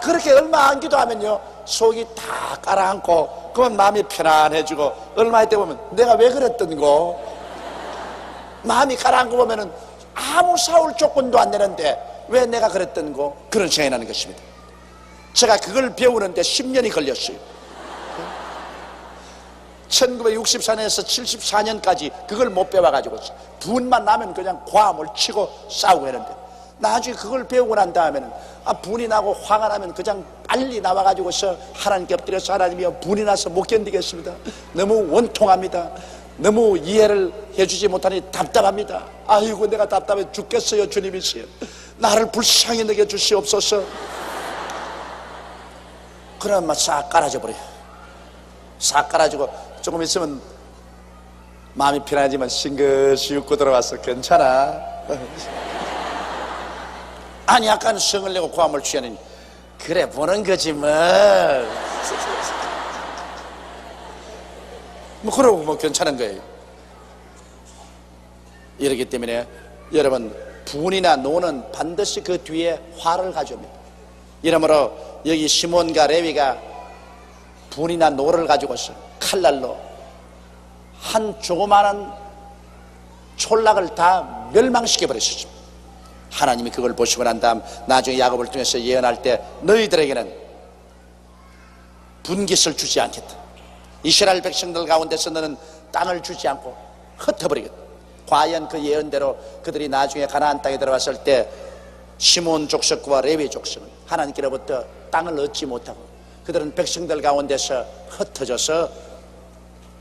그렇게 얼마 안 기도하면요 속이 다 가라앉고 그러면 마음이 편안해지고 얼마 있다 보면 내가 왜 그랬던고 마음이 가라앉고 보면은 아무 싸울 조건도 안 되는데 왜 내가 그랬던고 그런 생각이 나는 것입니다. 제가 그걸 배우는데 10년이 걸렸어요. 1964년에서 74년까지 그걸 못 배워가지고 분만 나면 그냥 과음을 치고 싸우고 했는데, 나중에 그걸 배우고 난 다음에는 분이 나고 화가 나면 그냥 빨리 나와가지고서 하나님께 엎드려서, 하나님이여 분이 나서 못 견디겠습니다. 너무 원통합니다. 너무 이해를 해주지 못하니 답답합니다. 아이고 내가 답답해 죽겠어요. 주님이시여 나를 불쌍히 여겨 주시옵소서. 그러면 싹 깔아져 버려요. 싹 깔아주고 조금 있으면 마음이 편하지만 싱긋이 웃고 들어와서 괜찮아. 아니 약간 성을 내고 고함을 취하니 그래 보는 거지 뭐. 뭐 그러고 뭐 괜찮은 거예요. 이렇기 때문에 여러분 분이나 노는 반드시 그 뒤에 화를 가져옵니다. 이러므로 여기 시몬과 레위가 분이나 노를 가지고서 칼날로 한 조그마한 촌락을 다 멸망시켜 버렸습니다. 하나님이 그걸 보시고 난 다음 나중에 야곱을 통해서 예언할 때 너희들에게는 분깃을 주지 않겠다. 이스라엘 백성들 가운데서 너는 땅을 주지 않고 흩어버리겠다. 과연 그 예언대로 그들이 나중에 가나안 땅에 들어왔을 때 시몬 족속과 레위 족속은 하나님께로부터 땅을 얻지 못하고 그들은 백성들 가운데서 흩어져서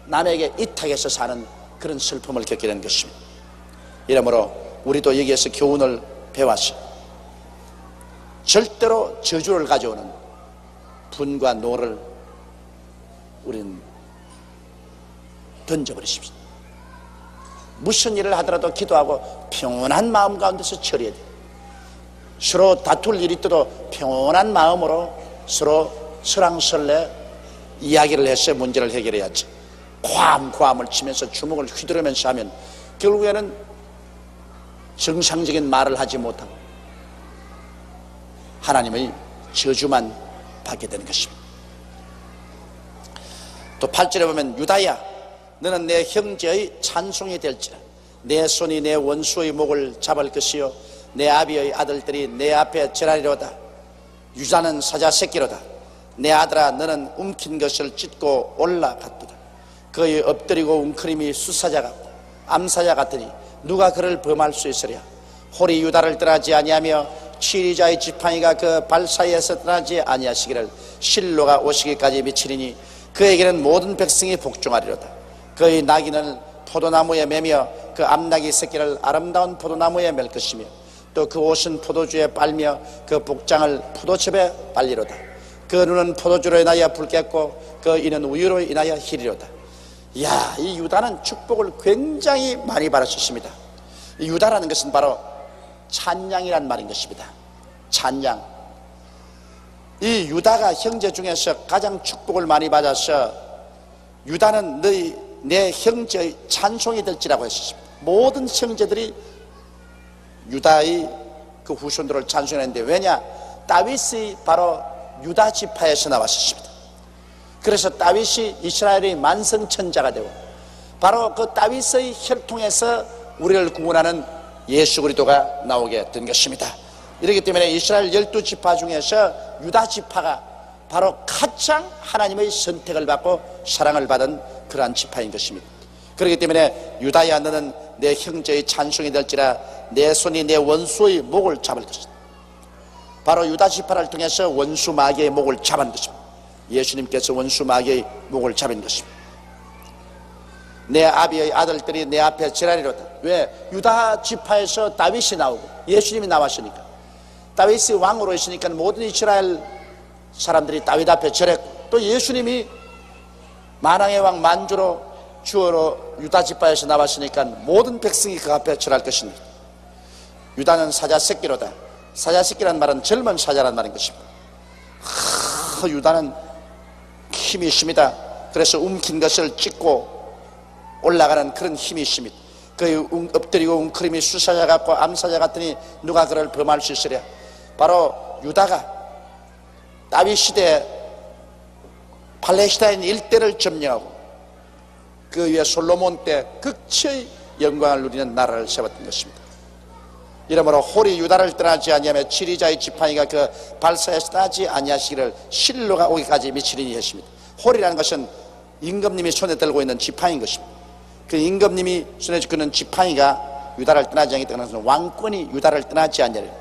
남에게 이탁해서 사는 그런 슬픔을 겪게 된 것입니다. 이러므로 우리도 여기에서 교훈을 배웠어. 절대로 저주를 가져오는 분과 노를 우리는 던져버리십시오. 무슨 일을 하더라도 기도하고 평온한 마음 가운데서 처리해야 돼요. 서로 다툴 일이 있어도 평온한 마음으로 서로 설왕설래 이야기를 해서 문제를 해결해야지. 과함을 치면서 주먹을 휘두르면서 하면 결국에는 정상적인 말을 하지 못하고 하나님의 저주만 받게 되는 것입니다. 또 8절에 보면 유다야 너는 내 형제의 찬송이 될지라. 내 손이 내 원수의 목을 잡을 것이요 내 아비의 아들들이 내 앞에 절하리로다. 유다는 사자 새끼로다. 내 아들아 너는 움킨 것을 찢고 올라갔도다. 그의 엎드리고 웅크림이 수사자 같고 암사자 같으니 누가 그를 범할 수 있으랴. 홀이 유다를 떠나지 아니하며 치리자의 지팡이가 그 발 사이에서 떠나지 아니하시기를 실로가 오시기까지 미치리니 그에게는 모든 백성이 복종하리로다. 그의 나귀는 포도나무에 매며 그 암나귀 새끼를 아름다운 포도나무에 맬 것이며 또 그 옷은 포도주에 빨며 그 복장을 포도즙에 빨리로다. 그 눈은 포도주로 인하여 붉겠고 그 이는 우유로 인하여 희리로다. 이야, 이 유다는 축복을 굉장히 많이 받았습니다. 이 유다라는 것은 바로 찬양이란 말인 것입니다. 찬양. 이 유다가 형제 중에서 가장 축복을 많이 받아서 유다는 내 형제의 찬송이 될지라고 했습니다. 모든 형제들이 유다의 그 후손들을 찬송했는데, 왜냐? 다윗이 바로 유다 지파에서 나왔습니다. 그래서 다윗이 이스라엘의 만성천자가 되고 바로 그 다윗의 혈통에서 우리를 구원하는 예수 그리스도가 나오게 된 것입니다. 이렇기 때문에 이스라엘 12지파 중에서 유다 지파가 바로 가장 하나님의 선택을 받고 사랑을 받은 그러한 지파인 것입니다. 그렇기 때문에 유다야 너는 내 형제의 찬송이 될지라. 내 손이 내 원수의 목을 잡을 것이다. 바로 유다 지파를 통해서 원수 마귀의 목을 잡은 것입니다. 예수님께서 원수 마귀의 목을 잡은 것입니다. 내 아비의 아들들이 내 앞에 절하리로다. 왜? 유다 지파에서 다윗이 나오고 예수님이 나왔으니까. 다윗이 왕으로 있으니까 모든 이스라엘 사람들이 다윗 앞에 절했고, 또 예수님이 만왕의 왕 만주로 주어로 유다 지파에서 나왔으니까 모든 백성이 그 앞에 절할 것입니다. 유다는 사자 새끼로다. 사자 새끼란 말은 젊은 사자란 말인 것입니다. 유다는 힘이 있습니다. 그래서 움킨 것을 찢고 올라가는 그런 힘이 있습니다. 그 엎드리고 웅크림이 수사자 같고 암사자 같으니 누가 그를 범할 수 있으랴. 바로 유다가 다윗 시대에 팔레스타인 일대를 점령하고 그 위에 솔로몬 때 극치의 영광을 누리는 나라를 세웠던 것입니다. 이러므로 홀이 유다를 떠나지 아니하며 치리자의 지팡이가 그 발사에서 떠나지 아니하시기를 실로가 오기까지 미치리니 했습니다. 홀이라는 것은 임금님이 손에 들고 있는 지팡이인 것입니다. 그 임금님이 손에 쥐고 있는 지팡이가 유다를 떠나지 않기 때문에 왕권이 유다를 떠나지 아니하리니,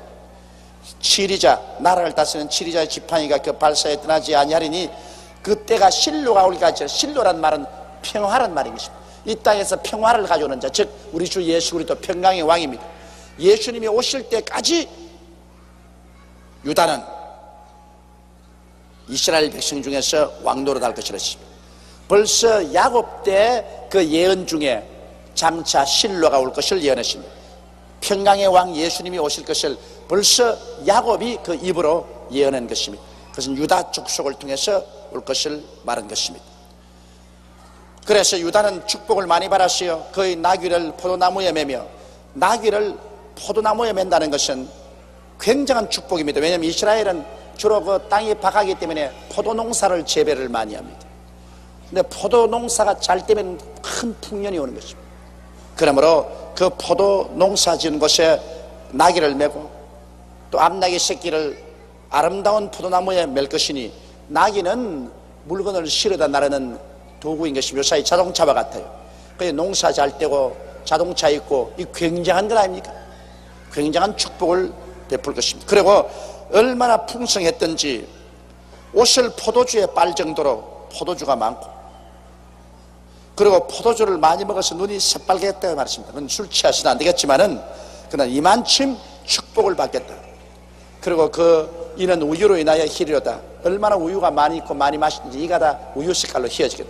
치리자, 나라를 다스리는 치리자의 지팡이가 그 발사에 떠나지 아니하리니 그때가 실로가 올까지. 실로란 말은 평화란 말인 것입니다. 이 땅에서 평화를 가져오는 자, 즉 우리 주 예수 그리스도 평강의 왕입니다. 예수님이 오실 때까지 유다는 이스라엘 백성 중에서 왕노릇 할 것이라 했습니다. 벌써 야곱 때 그 예언 중에 장차 실로가 올 것을 예언했습니다. 평강의 왕 예수님이 오실 것을 벌써 야곱이 그 입으로 예언한 것입니다. 그것은 유다 족속을 통해서 올 것을 말한 것입니다. 그래서 유다는 축복을 많이 받았어요. 그의 나귀를 포도나무에 매며, 나귀를 포도나무에 맨다는 것은 굉장한 축복입니다. 왜냐하면 이스라엘은 주로 그 땅이 박하기 때문에 포도 농사를 재배를 많이 합니다. 근데 포도 농사가 잘 되면 큰 풍년이 오는 것입니다. 그러므로 그 포도 농사 지은 곳에 나귀를 메고 또 암나귀 새끼를 아름다운 포도나무에 맬 것이니, 나귀는 물건을 실어다 나르는 도구인 것입니다. 요사이 자동차와 같아요. 그래서 농사 잘 되고 자동차 있고, 이 굉장한 것 아닙니까? 굉장한 축복을 베풀 것입니다. 그리고 얼마나 풍성했던지 옷을 포도주에 빨 정도로 포도주가 많고, 그리고 포도주를 많이 먹어서 눈이 새빨개 했다고 말했습니다. 그건 술 취하시도 안 되겠지만은 그러나 이만큼 축복을 받겠다. 그리고 이는 우유로 인하여 희리로다. 얼마나 우유가 많이 있고 많이 마시는지 이가 다 우유 색깔로 희어지겠다.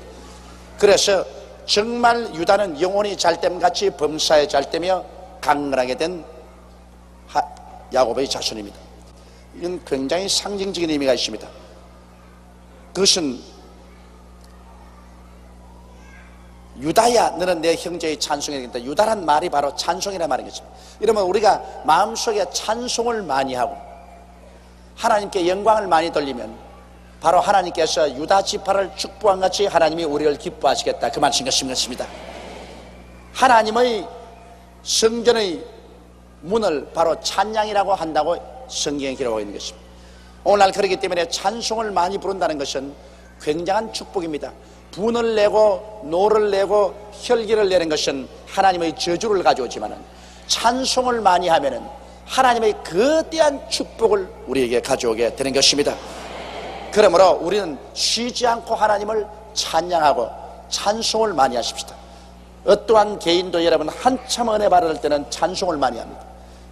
그래서 정말 유다는 영혼이 잘됨 같이 범사에 잘되며 강건하게 된 야곱의 자손입니다. 이건 굉장히 상징적인 의미가 있습니다. 그것은 유다야 너는 내 형제의 찬송해야 되겠다. 유다란 말이 바로 찬송이라 말인 것입니다. 이러면 우리가 마음속에 찬송을 많이 하고 하나님께 영광을 많이 돌리면 바로 하나님께서 유다 지파를 축복한 같이 하나님이 우리를 기뻐하시겠다, 그 말씀인 것입니다. 하나님의 성전의 문을 바로 찬양이라고 한다고 성경에 기록하고 있는 것입니다. 오늘날 그렇기 때문에 찬송을 많이 부른다는 것은 굉장한 축복입니다. 분을 내고 노를 내고 혈기를 내는 것은 하나님의 저주를 가져오지만은 찬송을 많이 하면은 하나님의 거대한 축복을 우리에게 가져오게 되는 것입니다. 그러므로 우리는 쉬지 않고 하나님을 찬양하고 찬송을 많이 하십시다. 어떠한 개인도 여러분 한참 은혜 받을 때는 찬송을 많이 합니다.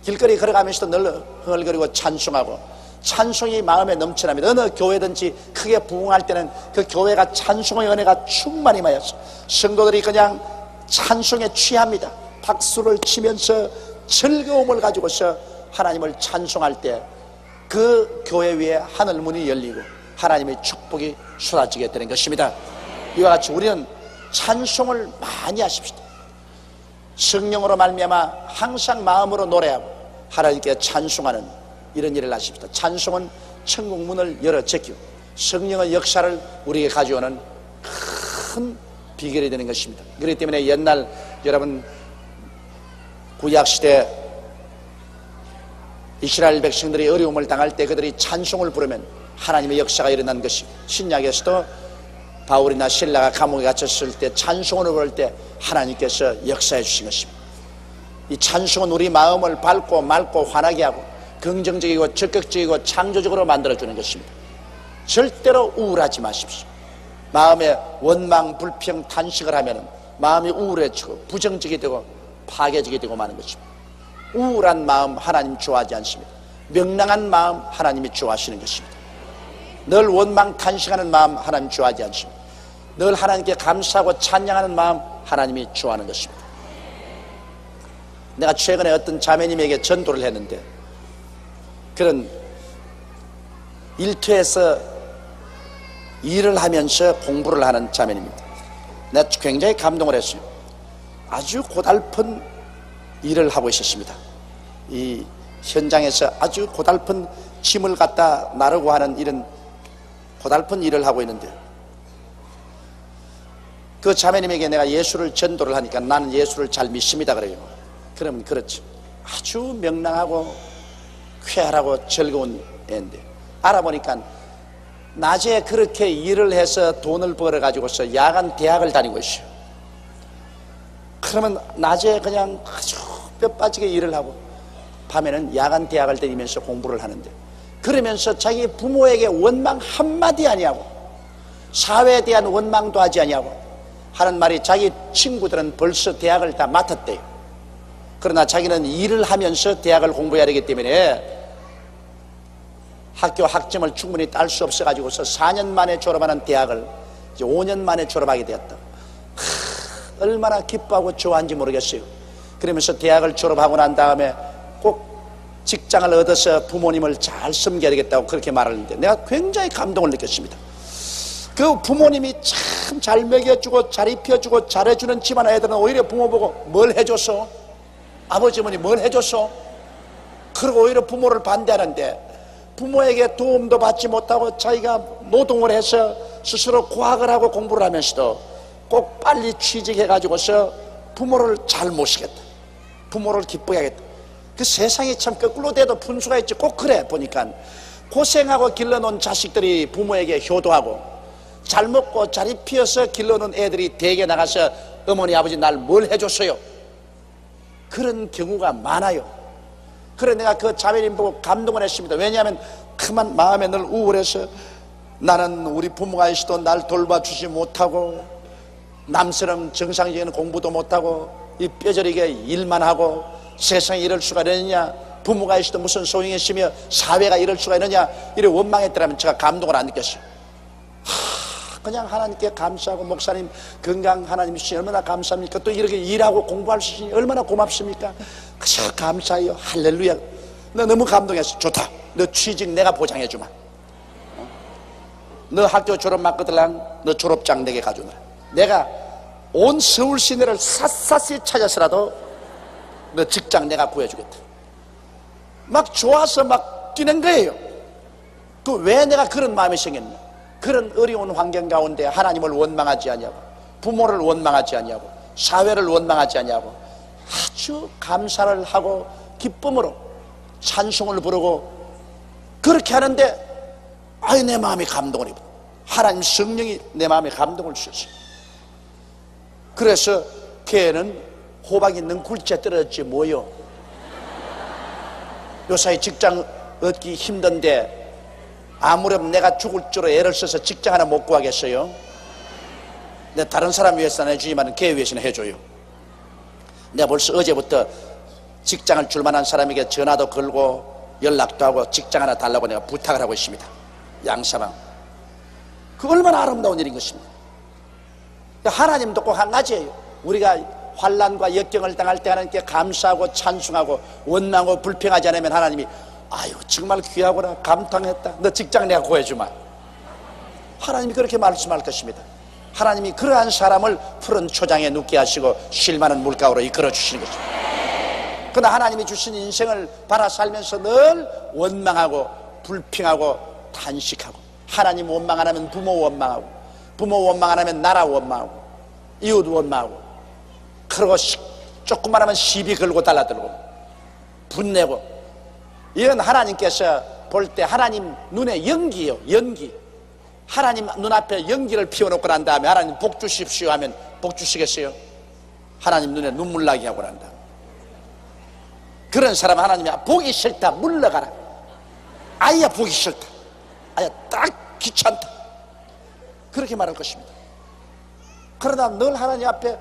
길거리 걸어가면서도 늘 흥얼거리고 찬송하고, 찬송이 마음에 넘쳐납니다. 어느 교회든지 크게 부흥할 때는 그 교회가 찬송의 은혜가 충만히 마여서 성도들이 그냥 찬송에 취합니다. 박수를 치면서 즐거움을 가지고서 하나님을 찬송할 때 그 교회 위에 하늘 문이 열리고 하나님의 축복이 쏟아지게 되는 것입니다. 이와 같이 우리는 찬송을 많이 하십시다. 성령으로 말미암아 항상 마음으로 노래하고 하나님께 찬송하는 이런 일을 하십시다. 찬송은 천국 문을 열어 제끼고 성령의 역사를 우리에게 가져오는 큰 비결이 되는 것입니다. 그렇기 때문에 옛날 여러분 구약시대 이스라엘 백성들이 어려움을 당할 때 그들이 찬송을 부르면 하나님의 역사가 일어난 것이, 신약에서도 바울이나 실라가 감옥에 갇혔을 때 찬송을 부를 때 하나님께서 역사해 주신 것입니다. 이 찬송은 우리 마음을 밝고 맑고 환하게 하고 긍정적이고 적극적이고 창조적으로 만들어주는 것입니다. 절대로 우울하지 마십시오. 마음에 원망, 불평, 탄식을 하면 마음이 우울해지고 부정적이 되고 파괴적이 되고 마는 것입니다. 우울한 마음 하나님 좋아하지 않습니다. 명랑한 마음 하나님이 좋아하시는 것입니다. 늘 원망, 탄식하는 마음 하나님 좋아하지 않습니다. 늘 하나님께 감사하고 찬양하는 마음 하나님이 좋아하는 것입니다. 내가 최근에 어떤 자매님에게 전도를 했는데 그런 일터에서 일을 하면서 공부를 하는 자매님입니다. 내가 굉장히 감동을 했어요. 아주 고달픈 일을 하고 있었습니다. 이 현장에서 아주 고달픈 짐을 갖다 나르고 하는 이런 고달픈 일을 하고 있는데 그 자매님에게 내가 예수를 전도를 하니까 나는 예수를 잘 믿습니다 그래요. 그러면 그렇지. 아주 명랑하고 쾌활하고 즐거운 애인데 알아보니까 낮에 그렇게 일을 해서 돈을 벌어 가지고서 야간 대학을 다니고 있어요. 그러면 낮에 그냥 아주 뼈 빠지게 일을 하고 밤에는 야간 대학을 다니면서 공부를 하는데, 그러면서 자기 부모에게 원망 한마디 아니하고 사회에 대한 원망도 하지 아니하고 하는 말이, 자기 친구들은 벌써 대학을 다 맡았대요. 그러나 자기는 일을 하면서 대학을 공부해야 되기 때문에 학교 학점을 충분히 딸 수 없어 가지고서 4년 만에 졸업하는 대학을 이제 5년 만에 졸업하게 되었다. 얼마나 기뻐하고 좋아하는지 모르겠어요. 그러면서 대학을 졸업하고 난 다음에 꼭 직장을 얻어서 부모님을 잘 섬겨야 되겠다고 그렇게 말하는데, 내가 굉장히 감동을 느꼈습니다. 그 부모님이 참 잘 먹여주고 잘 입혀주고 잘해주는 집안 애들은 오히려 부모 보고 뭘 해줬어? 아버지 어머니 뭘 해줬어? 그리고 오히려 부모를 반대하는데, 부모에게 도움도 받지 못하고 자기가 노동을 해서 스스로 과학을 하고 공부를 하면서도 꼭 빨리 취직해 가지고서 부모를 잘 모시겠다, 부모를 기쁘게 하겠다. 그 세상이 참 거꾸로 돼도 분수가 있지. 꼭 그래. 보니까 고생하고 길러놓은 자식들이 부모에게 효도하고, 잘 먹고 잘 입혀서 길러놓은 애들이 대개 나가서 어머니 아버지 날 뭘 해줬어요? 그런 경우가 많아요. 그래 내가 그 자매님 보고 감동을 했습니다. 왜냐하면 그만 마음에 늘 우울해서, 나는 우리 부모가 있어도 날 돌봐주지 못하고 남처럼 정상적인 공부도 못하고 이 뼈저리게 일만 하고 세상에 이럴 수가 있느냐, 부모가 있어도 무슨 소용이 있으며 사회가 이럴 수가 있느냐, 이래 원망했더라면 제가 감동을 안 느꼈어요. 그냥 하나님께 감사하고, 목사님 건강 하나님 주시니 얼마나 감사합니까? 또 이렇게 일하고 공부할 수 있으니 얼마나 고맙습니까? 그저 감사해요. 할렐루야. 너 너무 감동했어. 좋다. 너 취직 내가 보장해주마. 너 학교 졸업 마크들랑 너 졸업장 내게 가져오라. 내가 온 서울 시내를 샅샅이 찾아서라도 너 직장 내가 구해주겠다. 막 좋아서 막 뛰는 거예요. 그 왜 내가 그런 마음이 생겼냐? 그런 어려운 환경 가운데 하나님을 원망하지 아니하고, 부모를 원망하지 아니하고, 사회를 원망하지 아니하고 아주 감사를 하고 기쁨으로 찬송을 부르고 그렇게 하는데, 아유 내 마음이 감동을 입어. 하나님 성령이 내 마음에 감동을 주셨어요. 그래서 걔는 호박이 능굴째 떨어졌지 뭐요. 요사이 직장 얻기 힘든데 아무렴 내가 죽을 줄로 애를 써서 직장 하나 못 구하겠어요? 내가 다른 사람 위해서는 해주지만 걔 위해서는 해줘요. 내가 벌써 어제부터 직장을 줄 만한 사람에게 전화도 걸고 연락도 하고 직장 하나 달라고 내가 부탁을 하고 있습니다. 양사방. 그 얼마나 아름다운 일인 것입니다. 하나님도 꼭 한 가지예요. 우리가 환난과 역경을 당할 때 하나님께 감사하고 찬송하고 원망하고 불평하지 않으면 하나님이 아유 정말 귀하구나, 감탄했다, 너 직장 내가 구해주마. 하나님이 그렇게 말씀할 것입니다. 하나님이 그러한 사람을 푸른 초장에 눕게 하시고 쉴 만한 물가로 이끌어 주시는 것입니다. 그러나 하나님이 주신 인생을 바라 살면서 늘 원망하고 불평하고 탄식하고, 하나님 원망 안 하면 부모 원망하고, 부모 원망 안 하면 나라 원망하고, 이웃 원망하고, 그러고 조금만 하면 시비 걸고 달라들고 분내고, 이건 하나님께서 볼 때 하나님 눈에 연기예요. 연기. 하나님 눈앞에 연기를 피워놓고 난 다음에 하나님 복 주십시오 하면 복 주시겠어요? 하나님 눈에 눈물 나게 하고 난 다음에. 그런 사람 하나님이 보기 싫다 물러가라, 아야 보기 싫다, 아야 딱 귀찮다, 그렇게 말할 것입니다. 그러다 늘 하나님 앞에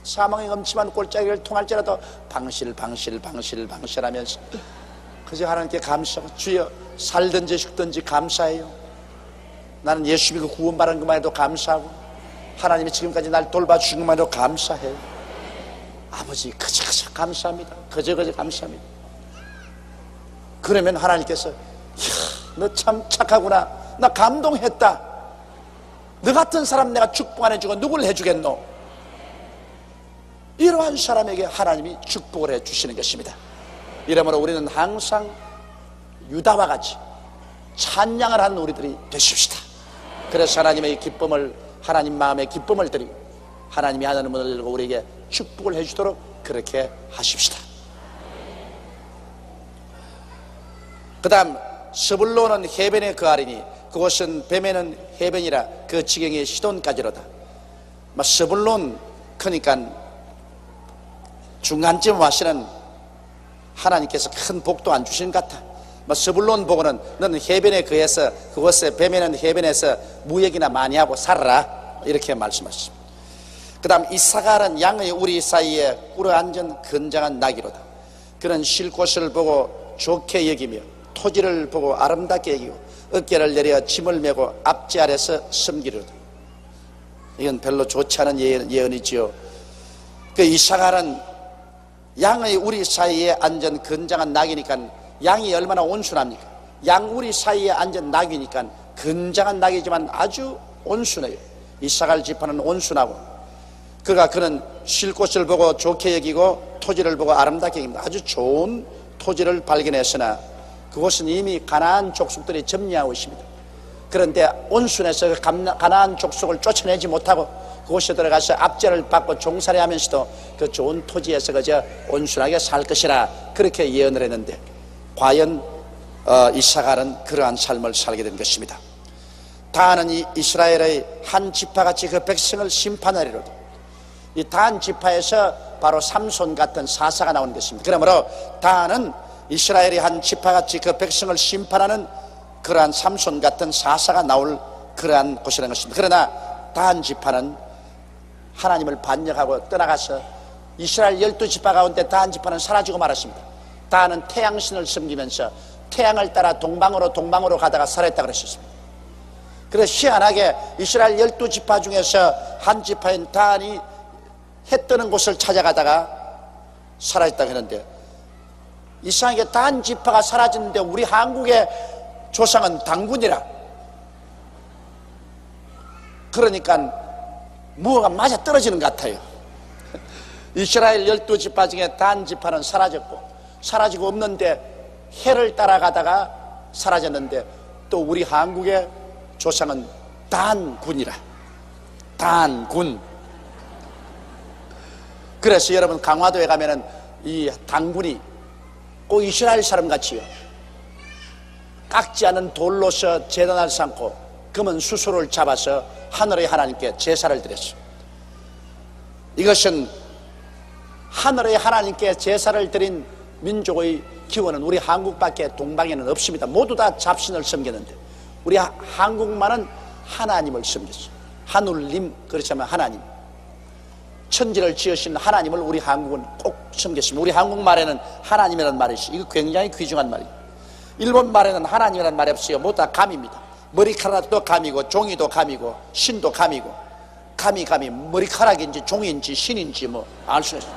사망의 엄침한 골짜기를 통할지라도 방실하면서 그저 하나님께 감사하고, 주여 살든지 죽든지 감사해요. 나는 예수 믿고 구원받은 것만 해도 감사하고, 하나님이 지금까지 날 돌봐주신 것만 해도 감사해요. 아버지 그저 감사합니다. 그저 감사합니다. 그러면 하나님께서 너 참 착하구나, 나 감동했다, 너 같은 사람 내가 축복 안 해주고 누굴 해주겠노? 이러한 사람에게 하나님이 축복을 해주시는 것입니다. 이러므로 우리는 항상 유다와 같이 찬양을 하는 우리들이 되십시다. 그래서 하나님의 기쁨을, 하나님 마음의 기쁨을 드리고 하나님이 하나님 문을 열고 우리에게 축복을 해주도록 그렇게 하십시다. 그 다음 스불론은 해변에 거하리니 그곳은 뱀에는 해변이라 그 지경이 시돈까지로다. 스불론 그러니까 중간쯤 와서는 하나님께서 큰 복도 안 주신 것 같아. 스불론 보고는 너는 해변에 거해서 그곳에 뱀에는 해변에서 무역이나 많이 하고 살아라, 이렇게 말씀하셨습니다. 그 다음 이사갈은 양의 우리 사이에 꿇어앉은 건장한 나귀로다. 그는 쉴 곳을 보고 좋게 여기며 토지를 보고 아름답게 여기고 어깨를 내려 짐을 메고 앞지 아래서 섬기려다. 이건 별로 좋지 않은 예언이지요. 그 이사갈은 양의 우리 사이에 앉은 건장한 낙이니까 양이 얼마나 온순합니까? 양 우리 사이에 앉은 낙이니까 건장한 낙이지만 아주 온순해요. 이사갈 지파는 온순하고 그는 쉴 곳을 보고 좋게 여기고 토지를 보고 아름답게 여깁니다. 아주 좋은 토지를 발견했으나 그곳은 이미 가나안 족속들이 점령하고 있습니다. 그런데 온순해서 가나안 족속을 쫓아내지 못하고 그곳에 들어가서 압제를 받고 종살이 하면서도 그 좋은 토지에서 그저 온순하게 살 것이라 그렇게 예언을 했는데 과연 이사갈은 그러한 삶을 살게 된 것입니다. 다는 이스라엘의 한 지파같이 그 백성을 심판하리로다. 이 단 지파에서 바로 삼손 같은 사사가 나오는 것입니다. 그러므로 다는 이스라엘의 한 지파같이 그 백성을 심판하는 그러한 삼손 같은 사사가 나올 그러한 곳이라는 것입니다. 그러나 단 지파는 하나님을 반역하고 떠나가서 이스라엘 12지파 가운데 단 지파는 사라지고 말았습니다. 다는 태양신을 섬기면서 태양을 따라 동방으로 가다가 살았다 그랬습니다. 그래서 희한하게 이스라엘 12지파 중에서 한 지파인 단이 해 뜨는 곳을 찾아가다가 사라졌다고 했는데 이상하게 단 지파가 사라졌는데 우리 한국의 조상은 당군이라, 그러니까 무엇가 맞아 떨어지는 것 같아요. 이스라엘 12지파 중에 단 지파는 사라지고 없는데 해를 따라가다가 사라졌는데 또 우리 한국의 조상은 단군이라. 단군. 그래서 여러분 강화도에 가면은 이 당군이 꼭 이스라엘 사람 같이요, 깎지 않은 돌로서 제단을 삼고 검은 수소를 잡아서 하늘의 하나님께 제사를 드렸어요. 이것은 하늘의 하나님께 제사를 드린 민족의 기원은 우리 한국밖에 동방에는 없습니다. 모두 다 잡신을 섬겼는데 우리 한국만은 하나님을 섬겼어요. 하늘님, 그렇지만 하나님, 천지를 지으신 하나님을 우리 한국은 꼭 섬겼습니다. 우리 한국말에는 하나님이라는 말이 있어요. 이거 굉장히 귀중한 말이에요. 일본 말에는 하나님이라는 말이 없어요. 모두 다 감입니다. 머리카락도 감이고 종이도 감이고 신도 감이고 감이 머리카락인지 종인지 신인지 뭐 알 수 있어요.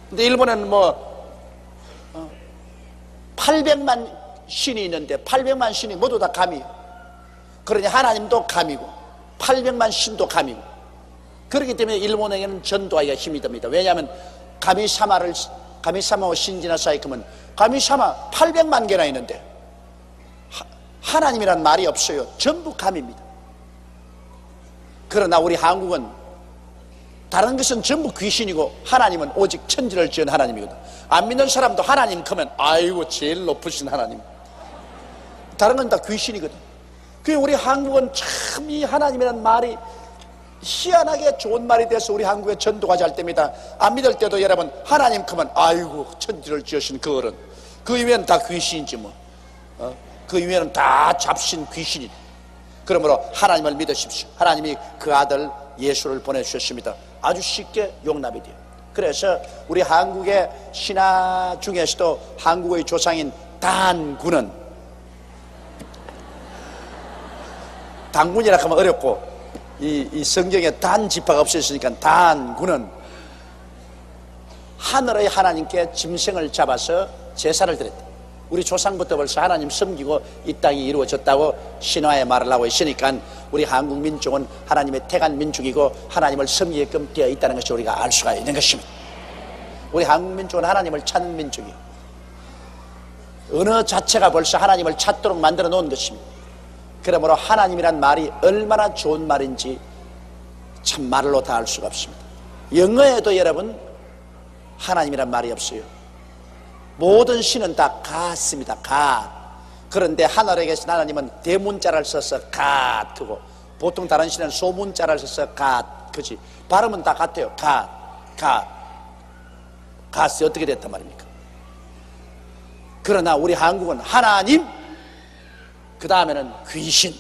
근데 일본에는 800만 신이 있는데 800만 신이 모두 다 감이에요. 그러니 하나님도 감이고 800만 신도 감이고, 그렇기 때문에 일본에게는 전도하기가 힘이 듭니다. 왜냐하면 가미사마와 신지나 사이크면 가미사마 800만 개나 있는데 하나님이란 말이 없어요. 전부 감입니다. 그러나 우리 한국은 다른 것은 전부 귀신이고 하나님은 오직 천지를 지은 하나님이거든. 안 믿는 사람도 하나님 크면 아이고 제일 높으신 하나님, 다른 건 다 귀신이거든. 그 우리 한국은 참 이 하나님이라는 말이 희한하게 좋은 말이 돼서 우리 한국에 전도가 잘 됩니다. 안 믿을 때도 여러분 하나님 크면 아이고 천지를 지으신 그 어른, 그 이외에는 다 귀신이지 뭐. 그 이외에는 다 잡신 귀신이. 그러므로 하나님을 믿으십시오. 하나님이 그 아들 예수를 보내주셨습니다. 아주 쉽게 용납이 돼요. 그래서 우리 한국의 신화 중에서도 한국의 조상인 단군은, 당군이라 하면 어렵고 이 성경에 단 지파가 없었으니까 단군은 하늘의 하나님께 짐승을 잡아서 제사를 드렸다. 우리 조상부터 벌써 하나님 섬기고 이 땅이 이루어졌다고 신화에 말을 하고 있으니까 우리 한국 민족은 하나님의 택한 민족이고 하나님을 섬기게끔 되어 있다는 것을 우리가 알 수가 있는 것입니다. 우리 한국 민족은 하나님을 찾는 민족이에요. 언어 자체가 벌써 하나님을 찾도록 만들어 놓은 것입니다. 그러므로 하나님이란 말이 얼마나 좋은 말인지 참 말로 다 알 수가 없습니다. 영어에도 여러분 하나님이란 말이 없어요. 모든 신은 다 같습니다. 그런데 하늘에 계신 하나님은 대문자를 써서 갓 크고, 보통 다른 시는 소문자를 써서 갓 크지. 발음은 다 같아요. 갓이 어떻게 됐단 말입니까? 그러나 우리 한국은 하나님, 그 다음에는 귀신.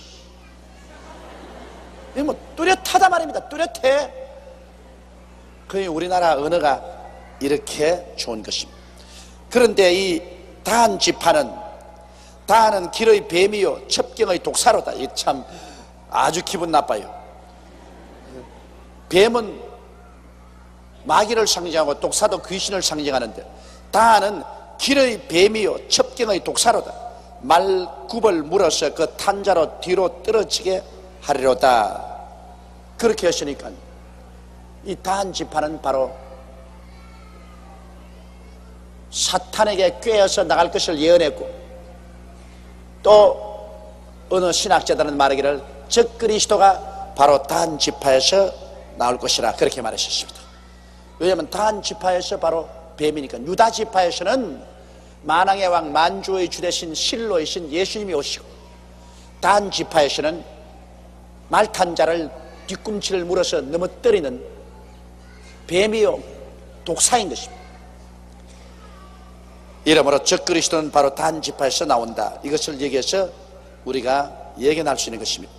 이 뭐 뚜렷하다 말입니다. 뚜렷해. 그 우리나라 언어가 이렇게 좋은 것입니다. 그런데 이 다한 지파는, 다한은 길의 뱀이요 첩경의 독사로다. 이 참 아주 기분 나빠요. 뱀은 마귀를 상징하고 독사도 귀신을 상징하는데, 다한은 길의 뱀이요 첩경의 독사로다. 말굽을 물어서 그 탄자로 뒤로 떨어지게 하리로다. 그렇게 하시니까 이 다한 지파는 바로 사탄에게 꿰어서 나갈 것을 예언했고, 또 어느 신학자들은 말하기를 적그리스도가 바로 다한 지파에서 나올 것이라 그렇게 말하셨습니다. 왜냐하면 다한 지파에서 바로 뱀이니까. 유다 지파에서는 만왕의 왕 만주의 주 되신 실로이신 예수님이 오시고, 다한 지파에서는 말탄자를 뒤꿈치를 물어서 넘어뜨리는 뱀이요 독사인 것입니다. 이러므로 적그리스도는 바로 다한 지파에서 나온다. 이것을 얘기해서 우리가 예견할 수 있는 것입니다.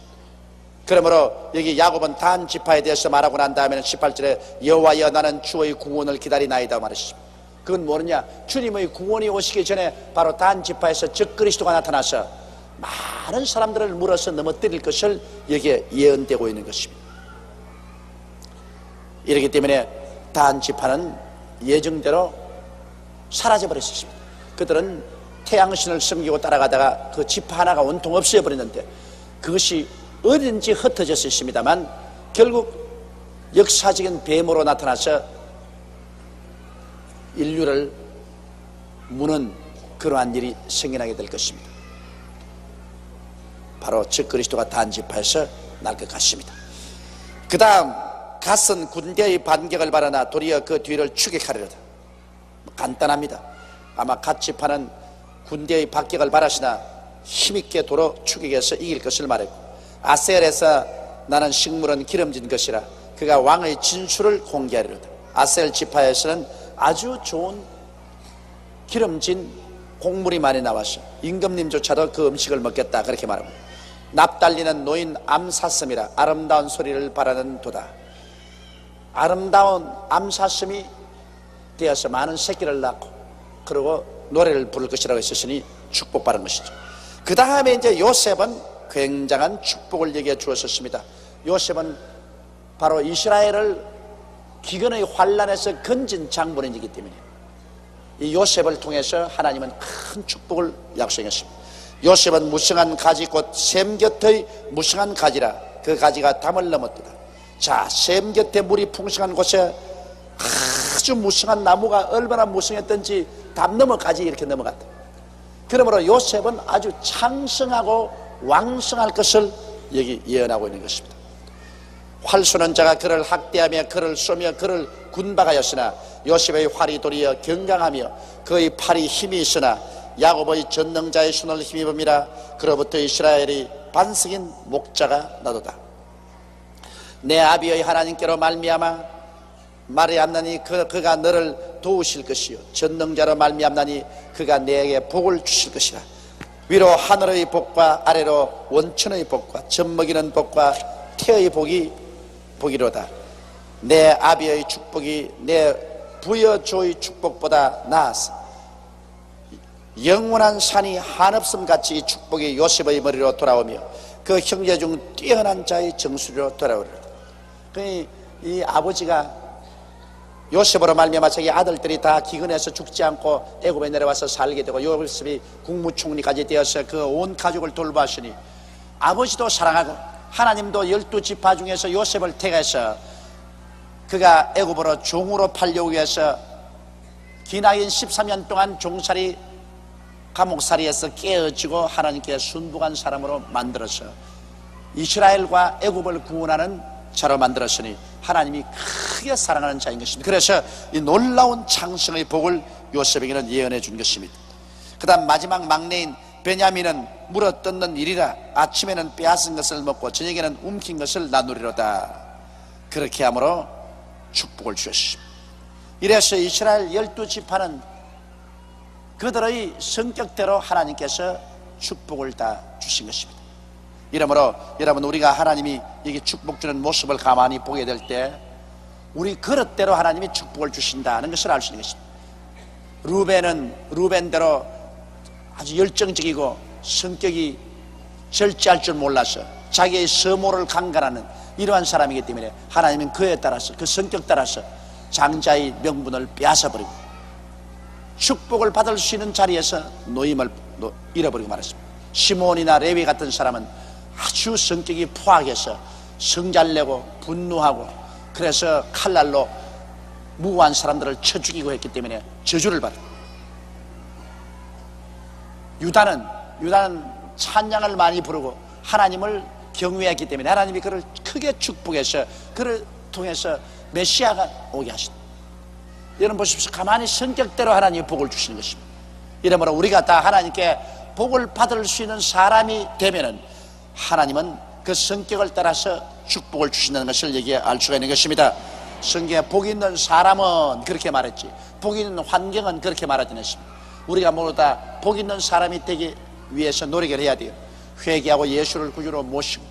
그러므로 여기 야곱은 다한 지파에 대해서 말하고 난 다음에는 18절에 여호와여 나는 주의 구원을 기다리나이다 말했습니다. 그건 뭐냐? 주님의 구원이 오시기 전에 바로 다한 지파에서 적그리스도가 나타나서 많은 사람들을 물어서 넘어뜨릴 것을 여기에 예언되고 있는 것입니다. 이렇기 때문에 다한 지파는 예정대로 사라져버렸습니다. 그들은 태양신을 섬기고 따라가다가 그 지파 하나가 온통 없어져버렸는데, 그것이 어딘지 흩어졌습니다만 결국 역사적인 뱀으로 나타나서 인류를 무는 그러한 일이 생겨나게 될 것입니다. 바로 적그리스도가 다한 지파에서 날 것 같습니다. 그 다음 갓은 군대의 반격을 바라나 도리어 그 뒤를 추격하리로다. 간단합니다. 아마 갓 지파는 군대의 반격을 바라시나 힘있게 도로 추격해서 이길 것을 말했고, 아셀에서 나는 식물은 기름진 것이라 그가 왕의 진술을 공개하리로다. 아셀 지파에서는 아주 좋은 기름진 곡물이 많이 나와서 임금님조차도 그 음식을 먹겠다 그렇게 말합니다. 납달리는 노인 암사슴이라 아름다운 소리를 바라는 도다. 아름다운 암사슴이 되어서 많은 새끼를 낳고 그리고 노래를 부를 것이라고 했으니 축복받은 것이죠. 그 다음에 이제 요셉은 굉장한 축복을 얘기해 주었습니다. 요셉은 바로 이스라엘을 기근의 환란에서 건진 장본인이기 때문에 이 요셉을 통해서 하나님은 큰 축복을 약속했습니다. 요셉은 무성한 가지 곧 샘 곁의 무성한 가지라 그 가지가 담을 넘었다. 자, 샘 곁에 물이 풍성한 곳에 아주 무성한 나무가 얼마나 무성했던지 담 넘어가지 이렇게 넘어갔다. 그러므로 요셉은 아주 창성하고 왕성할 것을 여기 예언하고 있는 것입니다. 활 쏘는 자가 그를 학대하며 그를 쏘며 그를 군박하였으나 요셉의 활이 도리어 경강하며 그의 팔이 힘이 있으나 야곱의 전능자의 손을 힘입음이라 그로부터 이스라엘이 반석인 목자가 나도다. 내 아비의 하나님께로 말미암아 말하였나니 그가 너를 도우실 것이요 전능자로 말미암나니 그가 내게 복을 주실 것이라. 위로 하늘의 복과 아래로 원천의 복과 젖먹이는 복과 태의 복이로다. 내 아비의 축복이 내 부여조의 축복보다 나았어. 영원한 산이 한없음같이 이 축복이 요셉의 머리로 돌아오며 그 형제 중 뛰어난 자의 정수리로 돌아오리로다. 이 아버지가 요셉으로 말미암아 자기 아들들이 다 기근해서 죽지 않고 애굽에 내려와서 살게 되고 요셉이 국무총리까지 되어서 그 온 가족을 돌보시니 아버지도 사랑하고 하나님도 12지파 중에서 요셉을 택해서 그가 애굽으로 종으로 팔려오기 위해서 기나긴 13년 동안 종살이 감옥살이에서 깨어지고 하나님께 순복한 사람으로 만들어서 이스라엘과 애굽을 구원하는 자로 만들었으니 하나님이 크게 사랑하는 자인 것입니다. 그래서 이 놀라운 창성의 복을 요셉에게는 예언해 준 것입니다. 그 다음 마지막 막내인 베냐민은 물어 뜯는 일이라 아침에는 빼앗은 것을 먹고 저녁에는 움킨 것을 나누리로다. 그렇게 함으로 축복을 주셨습니다. 이래서 이스라엘 12지파는 그들의 성격대로 하나님께서 축복을 다 주신 것입니다. 이러므로 여러분, 우리가 하나님이 이게 축복 주는 모습을 가만히 보게 될 때 우리 그릇대로 하나님이 축복을 주신다는 것을 알 수 있는 것입니다. 루벤은 루벤대로 아주 열정적이고 성격이 절제할 줄 몰라서 자기의 서모를 강간하는 이러한 사람이기 때문에 하나님은 그에 따라서, 그 성격 따라서 장자의 명분을 빼앗아버리고 축복을 받을 수 있는 자리에서 노임을 잃어버리고 말았습니다. 시몬이나 레위 같은 사람은 아주 성격이 포악해서 성잘내고 분노하고 그래서 칼날로 무고한 사람들을 쳐 죽이고 했기 때문에 저주를 받았습니다. 유다는 찬양을 많이 부르고 하나님을 경외했기 때문에 하나님이 그를 크게 축복해서 그를 통해서 메시아가 오게 하신다. 여러분 보십시오. 가만히 성격대로 하나님이 복을 주시는 것입니다. 이러므로 우리가 다 하나님께 복을 받을 수 있는 사람이 되면은 하나님은 그 성격을 따라서 축복을 주신다는 것을 여기에 알 수가 있는 것입니다. 성경에 복 있는 사람은 그렇게 말했지, 복 있는 환경은 그렇게 말하지 않습니다. 우리가 모두 다 복 있는 사람이 되기 위해서 노력을 해야 돼요. 회개하고 예수를 구주로 모시고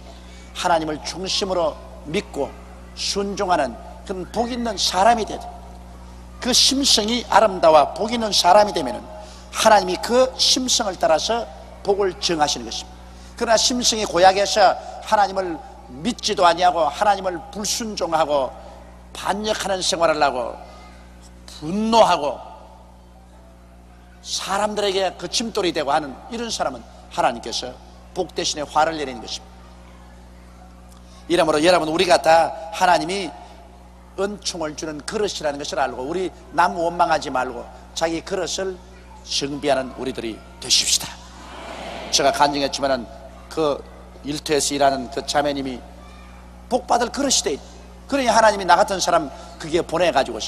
하나님을 중심으로 믿고 순종하는 그런 복 있는 사람이 돼야 돼요. 그 심성이 아름다워 복 있는 사람이 되면은 하나님이 그 심성을 따라서 복을 정하시는 것입니다. 그러나 심성이 고약해서 하나님을 믿지도 아니하고 하나님을 불순종하고 반역하는 생활을 하고 분노하고 사람들에게 그 짐돌이 되고 하는 이런 사람은 하나님께서 복 대신에 화를 내리는 것입니다. 이러므로 여러분, 우리가 다 하나님이 은총을 주는 그릇이라는 것을 알고 우리 남 원망하지 말고 자기 그릇을 정비하는 우리들이 되십시다. 제가 간증했지만은 그 일터에서 일하는 그 자매님이 복받을 그릇이 돼 있다. 그러니 하나님이 나 같은 사람 그게 보내가지고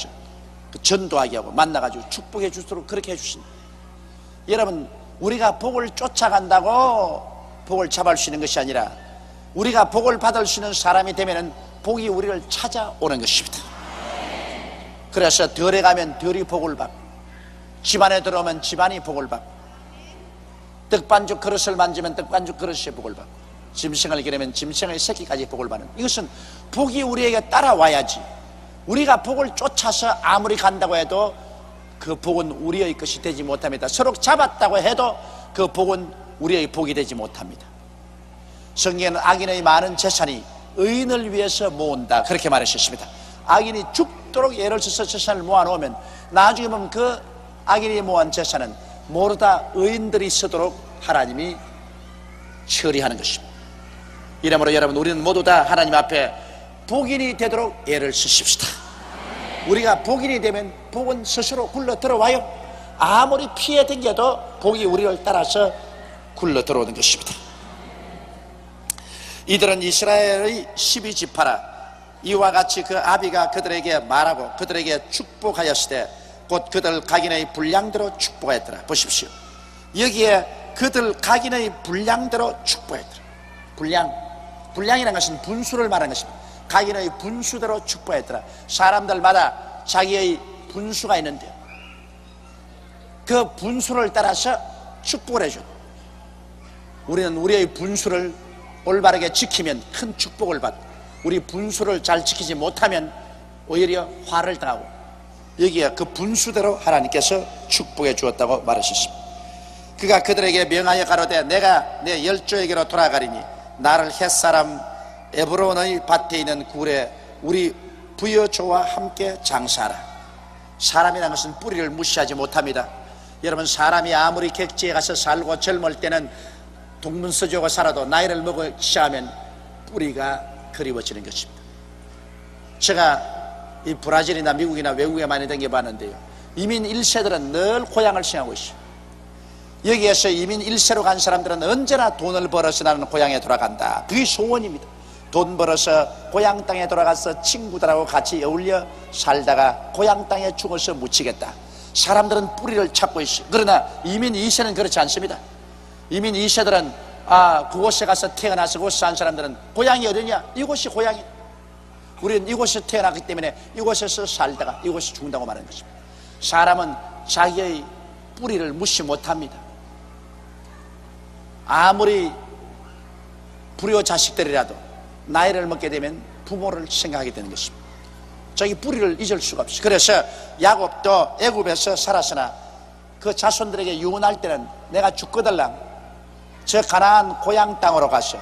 그 전도하게 하고 만나가지고 축복해 주도록 그렇게 해주신다. 여러분, 우리가 복을 쫓아간다고 복을 잡을 수 있는 것이 아니라 우리가 복을 받을 수 있는 사람이 되면은 복이 우리를 찾아오는 것입니다. 그래서 덜에 가면 덜이 복을 받고 집안에 들어오면 집안이 복을 받고 떡반죽 그릇을 만지면 떡반죽 그릇이 복을 받고 짐승을 기르면 짐승의 새끼까지 복을 받는, 이것은 복이 우리에게 따라와야지. 우리가 복을 쫓아서 아무리 간다고 해도 그 복은 우리의 것이 되지 못합니다. 서로 잡았다고 해도 그 복은 우리의 복이 되지 못합니다. 성경에는 악인의 많은 재산이 의인을 위해서 모은다 그렇게 말하셨습니다. 악인이 죽도록 애를 써서 재산을 모아놓으면 나중에 보면 그 악인이 모은 재산은 모두 다 의인들이 쓰도록 하나님이 처리하는 것입니다. 이러므로 여러분, 우리는 모두 다 하나님 앞에 복인이 되도록 애를 쓰십시다. 우리가 복인이 되면 복은 스스로 굴러 들어와요. 아무리 피해 댕겨도 복이 우리를 따라서 굴러 들어오는 것입니다. 이들은 이스라엘의 12지파라. 이와 같이 그 아비가 그들에게 말하고 그들에게 축복하였을 때 곧 그들 각인의 분량대로 축복하였더라. 보십시오. 여기에 그들 각인의 분량대로 축복하였더라. 분량이라는 것은 분수를 말하는 것입니다. 각인의 분수대로 축복했더라. 사람들마다 자기의 분수가 있는데요, 그 분수를 따라서 축복을 해줘. 우리는 우리의 분수를 올바르게 지키면 큰 축복을 받고 우리 분수를 잘 지키지 못하면 오히려 화를 당하고, 여기에 그 분수대로 하나님께서 축복해 주었다고 말하셨습니다. 그가 그들에게 명하여 가로되 내가 내 열조에게로 돌아가리니 나를 햇사람 에브론의 밭에 있는 굴에 우리 부여조와 함께 장사하라. 사람이라는 것은 뿌리를 무시하지 못합니다. 여러분, 사람이 아무리 객지에 가서 살고 젊을 때는 동문서주하고 살아도 나이를 먹고 시작하면 뿌리가 그리워지는 것입니다. 제가 이 브라질이나 미국이나 외국에 많이 다녀봤는데요, 이민 1세들은 늘 고향을 생각하고 있어요. 여기에서 이민 1세로 간 사람들은 언제나 돈을 벌어서 나는 고향에 돌아간다, 그게 소원입니다. 돈 벌어서 고향 땅에 돌아가서 친구들하고 같이 어울려 살다가 고향 땅에 죽어서 묻히겠다. 사람들은 뿌리를 찾고 있어요. 그러나 이민 2세는 그렇지 않습니다. 이민 2세들은 그곳에 가서 태어나서 그곳에 산 사람들은 고향이 어디냐? 이곳이 고향이. 우리는 이곳에 태어났기 때문에 이곳에서 살다가 이곳에 죽는다고 말하는 것입니다. 사람은 자기의 뿌리를 무시 못합니다. 아무리 불효 자식들이라도 나이를 먹게 되면 부모를 생각하게 되는 것입니다. 자기 뿌리를 잊을 수가 없어요. 그래서 야곱도 애굽에서 살았으나 그 자손들에게 유언할 때는 내가 죽거들랑 저 가나안 고향 땅으로 가서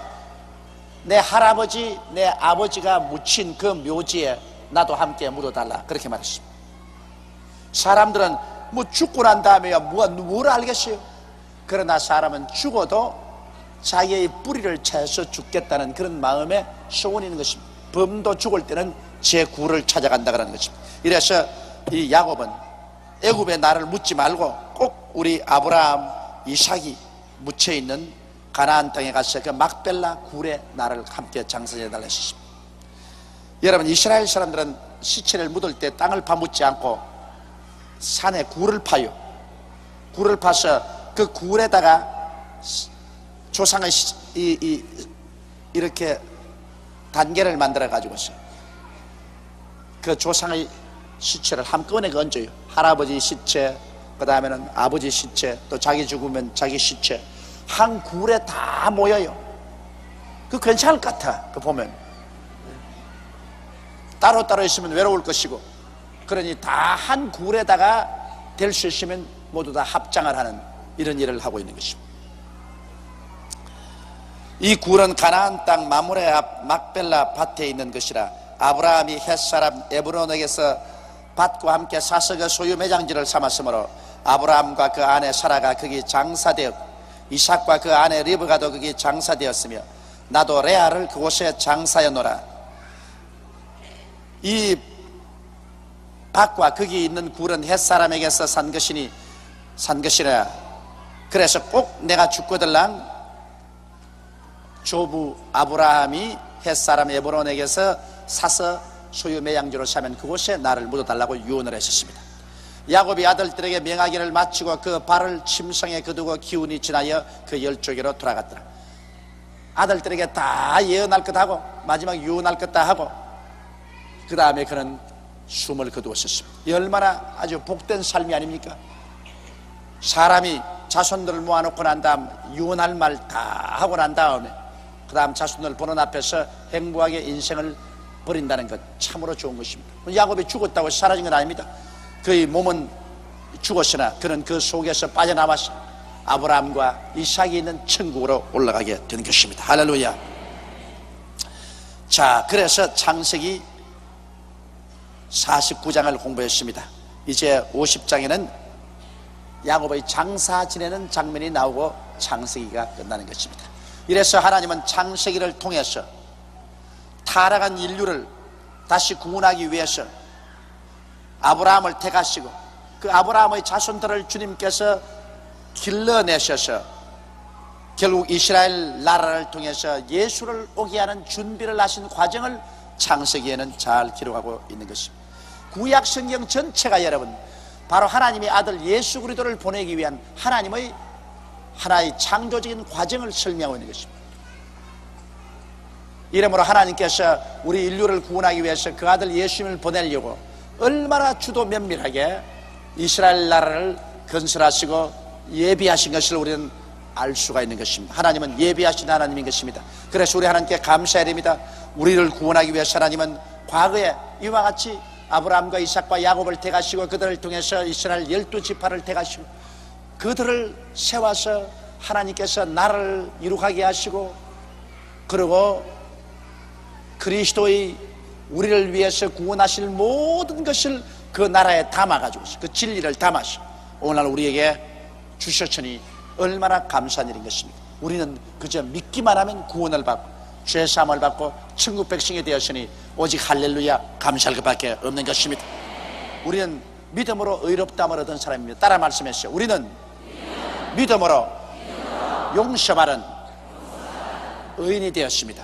내 할아버지 내 아버지가 묻힌 그 묘지에 나도 함께 묻어달라 그렇게 말했습니다. 사람들은 뭐 죽고 난 다음에야 뭘 알겠어요. 그러나 사람은 죽어도 자기의 뿌리를 찾아서 죽겠다는 그런 마음에 소원이 있는 것입니다. 범도 죽을 때는 제 구를 찾아간다 그러는 것입니다. 이래서 이 야곱은 애굽의 나를 묻지 말고 꼭 우리 아브라함, 이삭이 묻혀있는 가나안 땅에 가서 그 막벨라 굴에 나를 함께 장사해 달라 했습니다. 여러분, 이스라엘 사람들은 시체를 묻을 때 땅을 파묻지 않고 산에 굴을 파요. 굴을 파서 그 굴에다가 조상의 이렇게 단계를 만들어 가지고서 그 조상의 시체를 한꺼번에 얹어요. 할아버지 시체, 그 다음에는 아버지 시체, 또 자기 죽으면 자기 시체 한 굴에 다 모여요. 그 괜찮을 것 같아. 그 보면 따로따로 있으면 외로울 것이고, 그러니 다 한 굴에다가 될 수 있으면 모두 다 합장을 하는 이런 일을 하고 있는 것입니다. 이 굴은 가나안 땅 마므레 앞 막벨라 밭에 있는 것이라 아브라함이 햇사람 에브론에게서 밭과 함께 사서 그 소유 매장지를 삼았으므로 아브라함과 그 아내 사라가 거기 장사되었고 이삭과 그 아내 리브가도 거기 장사되었으며 나도 레아를 그곳에 장사하였노라. 이 밭과 거기 있는 굴은 햇사람에게서 산 것이라. 그래서 꼭 내가 죽거들랑 조부 아브라함이 햇사람 에브론에게서 사서 소유 매양지로 사면 그곳에 나를 묻어달라고 유언을 했었습니다. 야곱이 아들들에게 명하기를 마치고 그 발을 침상에 거두고 기운이 지나여 그 12개로 돌아갔더라. 아들들에게 다 예언할 것 하고 마지막 유언할 것 다 하고 그 다음에 그는 숨을 거두었었습니다. 얼마나 아주 복된 삶이 아닙니까? 사람이 자손들을 모아놓고 난 다음 유언할 말 다 하고 난 다음에 그 다음 자손들 보는 앞에서 행복하게 인생을 버린다는 것 참으로 좋은 것입니다. 야곱이 죽었다고 사라진 건 아닙니다. 그의 몸은 죽었으나 그는 그 속에서 빠져나와서 아브라함과 이삭이 있는 천국으로 올라가게 된 것입니다. 할렐루야. 자, 그래서 창세기 49장을 공부했습니다. 이제 50장에는 야곱의 장사 지내는 장면이 나오고 창세기가 끝나는 것입니다. 이래서 하나님은 창세기를 통해서 타락한 인류를 다시 구원하기 위해서 아브라함을 택하시고 그 아브라함의 자손들을 주님께서 길러내셔서 결국 이스라엘 나라를 통해서 예수를 오게 하는 준비를 하신 과정을 창세기에는 잘 기록하고 있는 것입니다. 구약 성경 전체가 여러분 바로 하나님의 아들 예수 그리스도를 보내기 위한 하나님의 하나의 창조적인 과정을 설명하고 있는 것입니다. 이러므로 하나님께서 우리 인류를 구원하기 위해서 그 아들 예수님을 보내려고 얼마나 주도 면밀하게 이스라엘 나라를 건설하시고 예비하신 것을 우리는 알 수가 있는 것입니다. 하나님은 예비하신 하나님인 것입니다. 그래서 우리 하나님께 감사해야 됩니다. 우리를 구원하기 위해서 하나님은 과거에 이와 같이 아브라함과 이삭과 야곱을 택하시고 그들을 통해서 이스라엘 12지파를 택하시고 그들을 세워서 하나님께서 나라를 이룩하게 하시고 그리고 그리스도의 우리를 위해서 구원하실 모든 것을 그 나라에 담아가지고 그 진리를 담아서 오늘 우리에게 주셨으니 얼마나 감사한 일인 것입니까? 우리는 그저 믿기만 하면 구원을 받고 죄사함을 받고 천국 백성이 되었으니 오직 할렐루야 감사할 것밖에 없는 것입니다. 우리는 믿음으로 의롭다함을 얻은 사람입니다. 따라 말씀하시죠. 우리는 믿음으로 용서받은 의인이 되었습니다.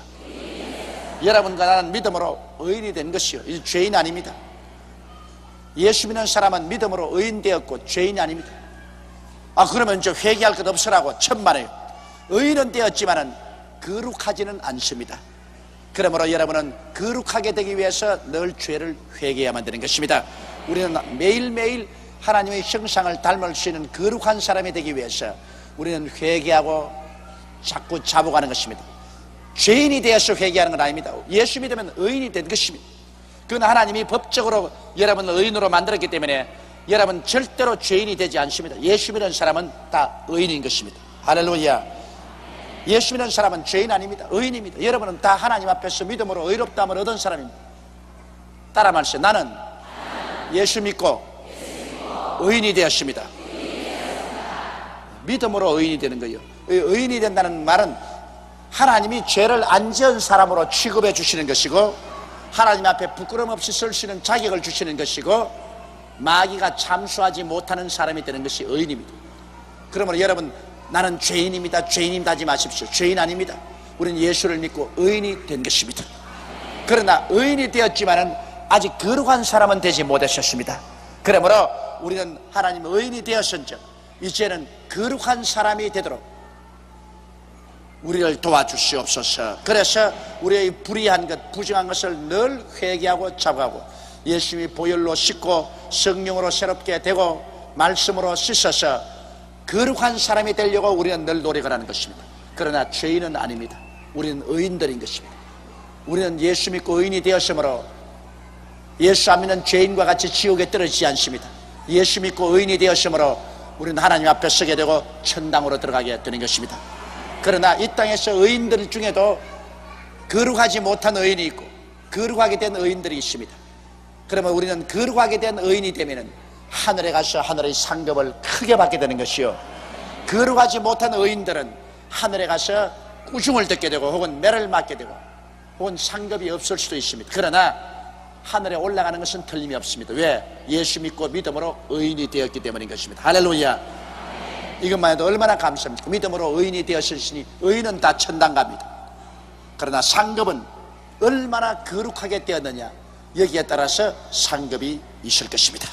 여러분과 나는 믿음으로 의인이 된 것이요, 이 죄인 아닙니다. 예수 믿는 사람은 믿음으로 의인 되었고 죄인이 아닙니다. 그러면 이제 회개할 것 없으라고 천만에요. 의인은 되었지만은 거룩하지는 않습니다. 그러므로 여러분은 거룩하게 되기 위해서 늘 죄를 회개해야만 되는 것입니다. 우리는 매일매일 하나님의 형상을 닮을 수 있는 거룩한 사람이 되기 위해서 우리는 회개하고 자꾸 자복하는 것입니다. 죄인이 되어서 회개하는 건 아닙니다. 예수 믿으면 의인이 된 것입니다. 그건 하나님이 법적으로 여러분을 의인으로 만들었기 때문에 여러분 절대로 죄인이 되지 않습니다. 예수 믿는 사람은 다 의인인 것입니다. 할렐루야. 예수 믿는 사람은 죄인 아닙니다. 의인입니다. 여러분은 다 하나님 앞에서 믿음으로 의롭다함을 얻은 사람입니다. 따라 말씀하세요. 나는 예수 믿고 의인이 되었습니다. 믿음으로 의인이 되는 거예요. 의인이 된다는 말은 하나님이 죄를 안 지은 사람으로 취급해 주시는 것이고, 하나님 앞에 부끄럼 없이 설 수 있는 자격을 주시는 것이고, 마귀가 참수하지 못하는 사람이 되는 것이 의인입니다. 그러므로 여러분, 나는 죄인입니다, 죄인입니다 하지 마십시오. 죄인 아닙니다. 우리는 예수를 믿고 의인이 된 것입니다. 그러나 의인이 되었지만은 아직 거룩한 사람은 되지 못하셨습니다. 그러므로 우리는 하나님 의인이 되었은즉 이제는 거룩한 사람이 되도록 우리를 도와주시옵소서. 그래서 우리의 불의한 것, 부정한 것을 늘 회개하고 자복하고 예수님이 보혈로 씻고 성령으로 새롭게 되고 말씀으로 씻어서 거룩한 사람이 되려고 우리는 늘 노력을 하는 것입니다. 그러나 죄인은 아닙니다. 우리는 의인들인 것입니다. 우리는 예수 믿고 의인이 되었으므로 예수 안 믿는 죄인과 같이 지옥에 떨어지지 않습니다. 예수 믿고 의인이 되었으므로 우리는 하나님 앞에 서게 되고 천당으로 들어가게 되는 것입니다. 그러나 이 땅에서 의인들 중에도 거룩하지 못한 의인이 있고 거룩하게 된 의인들이 있습니다. 그러면 우리는 거룩하게 된 의인이 되면 하늘에 가서 하늘의 상급을 크게 받게 되는 것이요, 거룩하지 못한 의인들은 하늘에 가서 꾸중을 듣게 되고 혹은 매를 맞게 되고 혹은 상급이 없을 수도 있습니다. 그러나 하늘에 올라가는 것은 틀림이 없습니다. 왜? 예수 믿고 믿음으로 의인이 되었기 때문인 것입니다. 할렐루야. 이것만 해도 얼마나 감사합니까? 믿음으로 의인이 되었으니 의인은 다 천당 갑니다. 그러나 상급은 얼마나 거룩하게 되었느냐, 여기에 따라서 상급이 있을 것입니다.